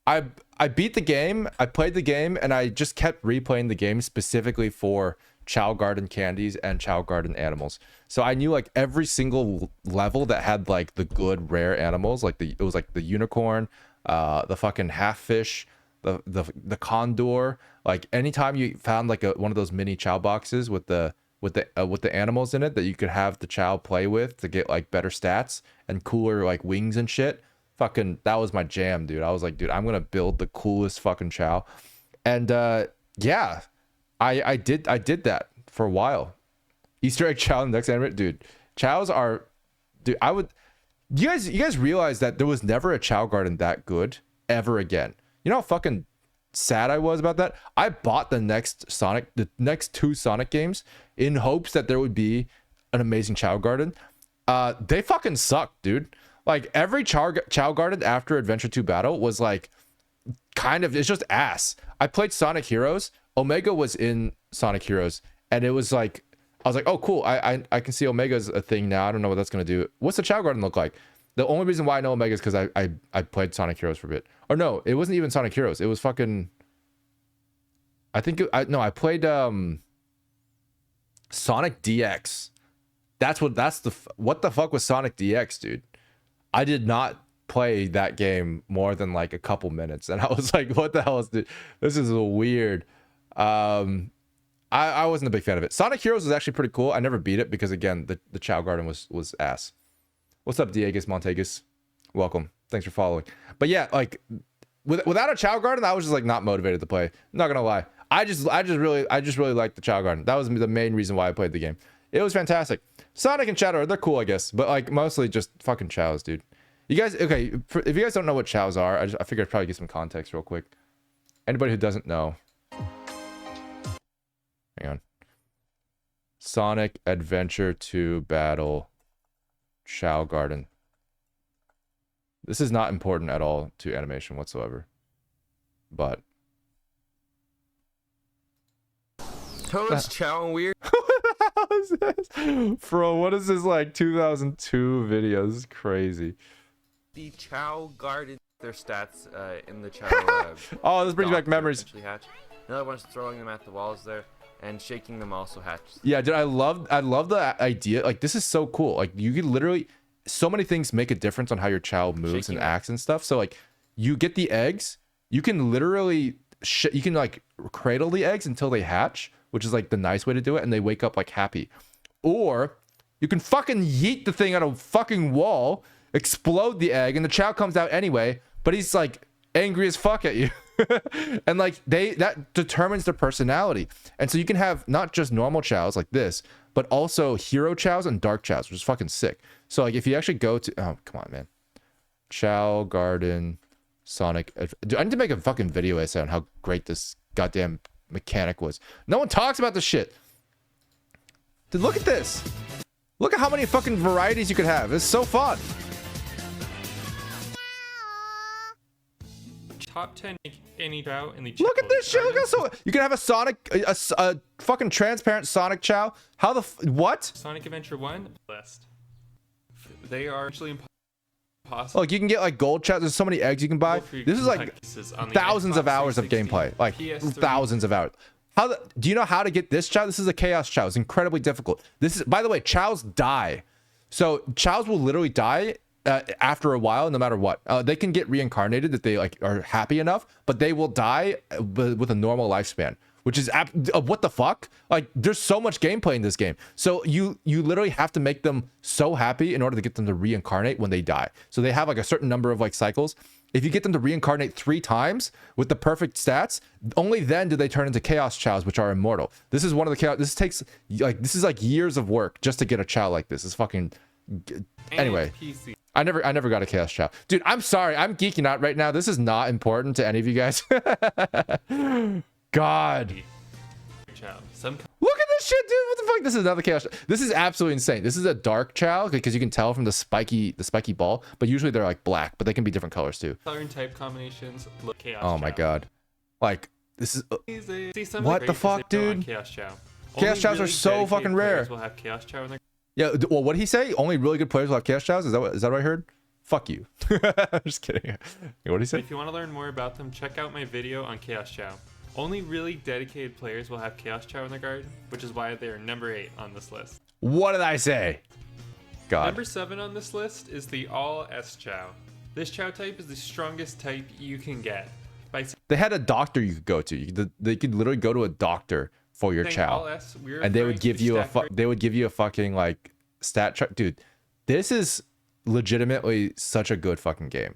I beat the game, I played the game, and I just kept replaying the game specifically for Chow Garden candies and Chow Garden animals. So I knew like every single level that had like the good rare animals, like it was like the unicorn, the fucking half fish, the condor. Like anytime you found like one of those mini Chow boxes with the animals in it that you could have the Chow play with to get like better stats and cooler like wings and shit. Fucking, that was my jam, dude. I was like, dude, I'm gonna build the coolest fucking Chow. And yeah, I did that for a while. Easter egg Chow in the next anime, dude. Chows are, dude. You guys realize that there was never a Chow Garden that good ever again. You know how fucking sad I was about that? I bought the next two Sonic games in hopes that there would be an amazing Chow Garden. They fucking suck, dude. Like every Chow Garden after Adventure 2 Battle was like it's just ass. I played Sonic Heroes. Omega was in Sonic Heroes, and it was like I was like, oh cool, I can see Omega's a thing now. I don't know what that's gonna do. What's the Chow Garden look like? The only reason why I know Omega is because I played Sonic Heroes for a bit. Or no, it wasn't even Sonic Heroes. It was fucking. I think I played Sonic DX. What the fuck was Sonic DX, dude? I did not play that game more than like a couple minutes, and I was like, what the hell is this? This is weird. I wasn't a big fan of it. Sonic Heroes was actually pretty cool. I never beat it because again, the Chow Garden was ass. What's up, Diegus Montegus? Welcome. Thanks for following. But yeah, like without a Chow Garden, I was just like not motivated to play. Not gonna lie. I just really liked the Chow Garden. That was the main reason why I played the game. It was fantastic. Sonic and Shadow, they're cool, I guess, but like mostly just fucking Chows, dude. You guys, okay? If you guys don't know what Chows are, I figured I'd probably get some context real quick. Anybody who doesn't know, hang on. Sonic Adventure 2 Battle Chow Garden. This is not important at all to animation whatsoever, but Toad's Chow and Weird. what the hell is this? Bro, what is this like 2002 video? This is crazy. The Chow Garden, their stats in the Chow. Oh, this brings back memories. Hatch. Another one's throwing them at the walls there, and shaking them also hatches. Yeah, dude, I love the idea. Like, this is so cool. Like, you can literally, so many things make a difference on how your Chow moves and acts and stuff. So like, you get the eggs, you can literally, you can like cradle the eggs until they hatch, which is like the nice way to do it, and they wake up like happy. Or you can fucking yeet the thing on a fucking wall, explode the egg, and the Chow comes out anyway, but he's like angry as fuck at you. And like that determines their personality. And so you can have not just normal Chows like this, but also hero Chows and dark Chows, which is fucking sick. So like if you actually go to, oh come on man, Chow Garden Sonic, dude, I need to make a fucking video essay on how great this goddamn mechanic was. No one talks about this shit. Dude, look at this. Look at how many fucking varieties you could have. It's so fun. Top 10 any Chow in the Look at this shit. Look how so you can have a Sonic, a fucking transparent Sonic Chow. How the what? Sonic Adventure 1 list. They are actually impossible. Look, you can get like gold chows. There's so many eggs you can buy. This is like thousands of hours of gameplay, like thousands of hours. Do you know how to get this chow? This is a chaos chow. It's incredibly difficult. This is, by the way, chows die. So chows will literally die after a while, no matter what. They can get reincarnated if they like are happy enough, but they will die with a normal lifespan, which is what the fuck? Like, there's so much gameplay in this game. So you literally have to make them so happy in order to get them to reincarnate when they die. So they have like a certain number of like cycles. If you get them to reincarnate 3 times with the perfect stats, only then do they turn into chaos chows, which are immortal. This is one of the chaos. This takes like, this is like years of work just to get a chow like this. It's fucking. Anyway, I never got a chaos chow, dude. I'm sorry, I'm geeking out right now. This is not important to any of you guys. God, look at this shit, dude. What the fuck? This is another chaos chow. This is absolutely insane. This is a dark chow because you can tell from the spiky ball, but usually they're like black, but they can be different colors too. Southern type combinations look chaos. Oh my god, like this is what the fuck, dude. Chaos chow. Chaos chows are so fucking rare. Will have chaos chow in their. Yeah, well, what did he say? Only really good players will have chaos chows? Is that what I heard? Fuck you. I'm just kidding. What did he say? If you want to learn more about them, check out my video on chaos chow. Only really dedicated players will have chaos chow in their garden, which is why they are number 8 on this list. What did I say? God. Number 7 on this list is the all S chow. This chow type is the strongest type you can get. They had a doctor you could go to. They could literally go to a doctor for your chow, and they would give you a fucking like stat chart, dude. This is legitimately such a good fucking game.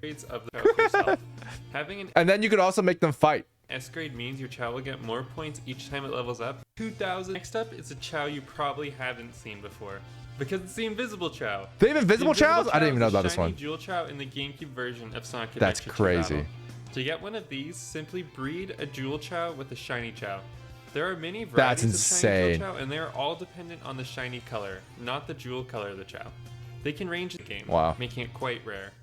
And then you could also make them fight. S grade means your chow will get more points each time it levels up. 2000. Next up is a chow you probably haven't seen before, because it's the invisible chow. They have invisible chows? I didn't even know about this one. Jewel chow in the GameCube version of Sonic Adventure. That's crazy. To get one of these, simply breed a jewel chow with a shiny chow. There are many That's varieties insane. of shiny chow, and they are all dependent on the shiny color, not the jewel color of the chow. They can range in the game, making it quite rare.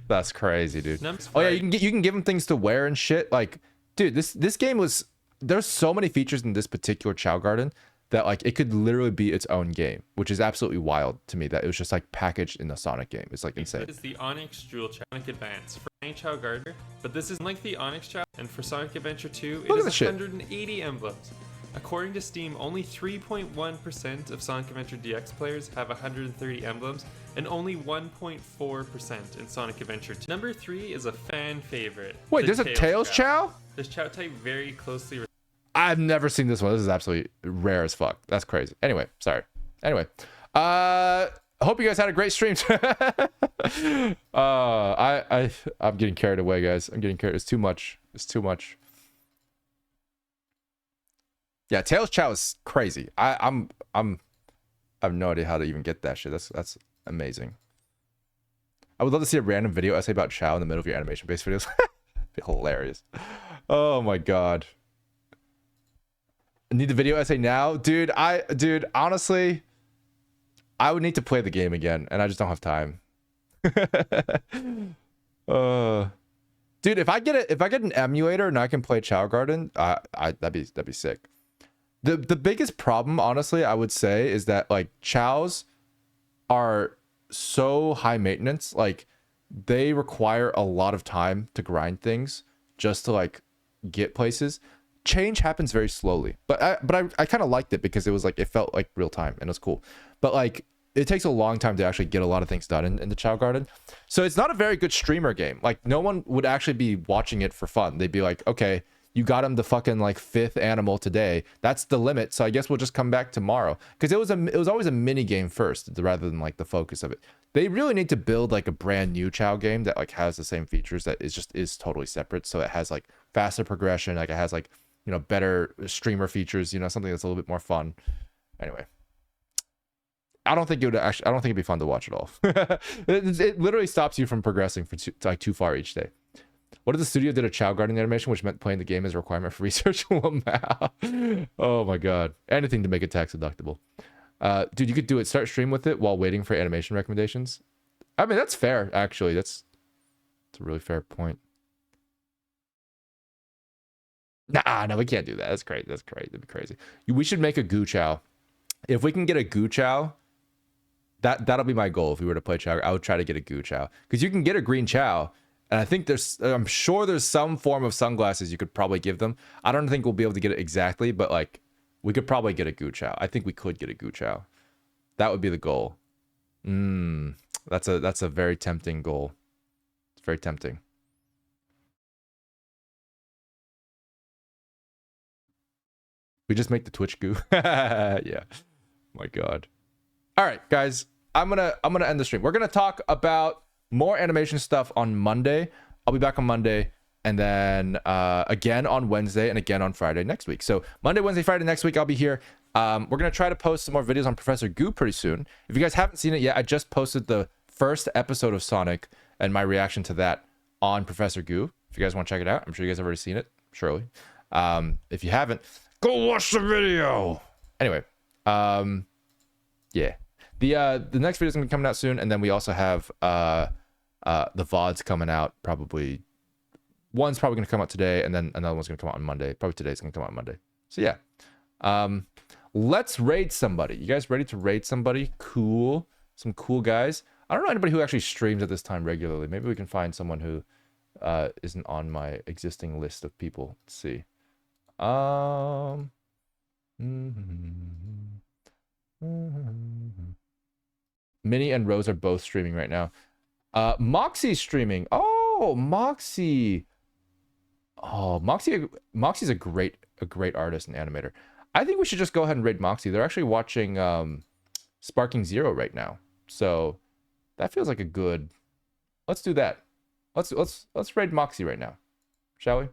That's crazy, dude. Oh yeah, you can give them things to wear and shit. Like, dude, this game was, there's so many features in this particular chow garden that like it could literally be its own game, which is absolutely wild to me that it was just like packaged in a Sonic game. It's like insane. This is the Onyx Jewel Chow Sonic Advance for any Chow Gardener, but this is like the Onyx Chow, and for Sonic Adventure 2, it is 180 emblems. According to Steam, only 3.1% of Sonic Adventure DX players have 130 emblems, and only 1.4% in Sonic Adventure 2. Number 3 is a fan favorite. Wait, there's a Tails chow? This chow type very closely. I've never seen this one. This is absolutely rare as fuck. That's crazy. Anyway, sorry. Anyway, I hope you guys had a great stream. I'm getting carried away, guys. I'm getting carried. It's too much. It's too much. Yeah, Tails chow is crazy. I have no idea how to even get that shit. That's amazing. I would love to see a random video essay about chow in the middle of your animation-based videos. Be hilarious. Oh my god. Need the video essay now, dude. Honestly, I would need to play the game again, and I just don't have time. Dude, if I get an emulator and I can play Chow Garden, that'd be sick. The biggest problem, honestly, I would say, is that like chows are so high maintenance. Like, they require a lot of time to grind things just to like get places. Change happens very slowly, but I kind of liked it because it was like, it felt like real time and it was cool. But like, it takes a long time to actually get a lot of things done in the Chow Garden. So it's not a very good streamer game. Like, no one would actually be watching it for fun. They'd be like, okay, you got him the fucking like 5th animal today. That's the limit. So I guess we'll just come back tomorrow. Because it was always a mini game first rather than like the focus of it. They really need to build like a brand new Chow game that like has the same features, that is totally separate. So it has like faster progression. Like, it has like, you know, better streamer features, you know, something that's a little bit more fun. Anyway, I don't think it'd be fun to watch at all. it literally stops you from progressing for too far each day. What if the studio did a Chow Garden animation, which meant playing the game as a requirement for research? Oh my god, anything to make it tax deductible. Dude, you could do it. Start stream with it while waiting for animation recommendations. I mean, that's fair, actually. That's a really fair point. Nah, no, we can't do that. That's great. That'd be crazy. We should make a Goo Chow. If we can get a Goo Chow, that'll be my goal if we were to play Chow. I would try to get a Goo Chow because you can get a green Chow, and I think I'm sure there's some form of sunglasses you could probably give them. I don't think we'll be able to get it exactly, but like we could probably get a Goo Chow. I think we could get a Goo Chow. That would be the goal. That's a very tempting goal. It's very tempting. We just make the Twitch Goo. Yeah. My God. All right, guys. I'm gonna end the stream. We're gonna talk about more animation stuff on Monday. I'll be back on Monday, and then again on Wednesday, and again on Friday next week. So Monday, Wednesday, Friday next week, I'll be here. We're gonna try to post some more videos on Professor Goo pretty soon. If you guys haven't seen it yet, I just posted the first episode of Sonic and my reaction to that on Professor Goo. If you guys want to check it out, I'm sure you guys have already seen it, surely. If you haven't, go watch the video. Anyway, yeah. The next video is gonna be coming out soon, and then we also have the VODs coming out. Probably one's probably gonna come out today, and then another one's gonna come out on Monday. Probably today's gonna come out on Monday. So yeah. Let's raid somebody. You guys ready to raid somebody? Cool. Some cool guys. I don't know anybody who actually streams at this time regularly. Maybe we can find someone who isn't on my existing list of people. Let's see. Minnie and Rose are both streaming right now. Moxie's streaming. Oh, Moxie. Oh, Moxie's a great artist and animator. I think we should just go ahead and raid Moxie. They're actually watching Sparking Zero right now. So that feels like a good. Let's do that. Let's raid Moxie right now. Shall we?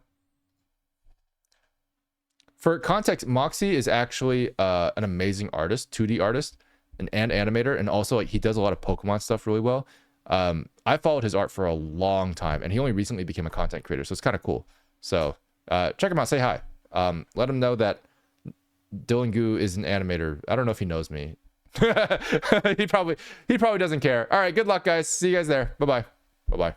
For context, Moxie is actually an amazing artist, 2D artist, and animator, and also like he does a lot of Pokemon stuff really well. I followed his art for a long time, and he only recently became a content creator, so it's kind of cool. So check him out, say hi. Let him know that Dillon Goo is an animator. I don't know if he knows me. he probably doesn't care. All right, good luck, guys. See you guys there. Bye-bye. Bye-bye.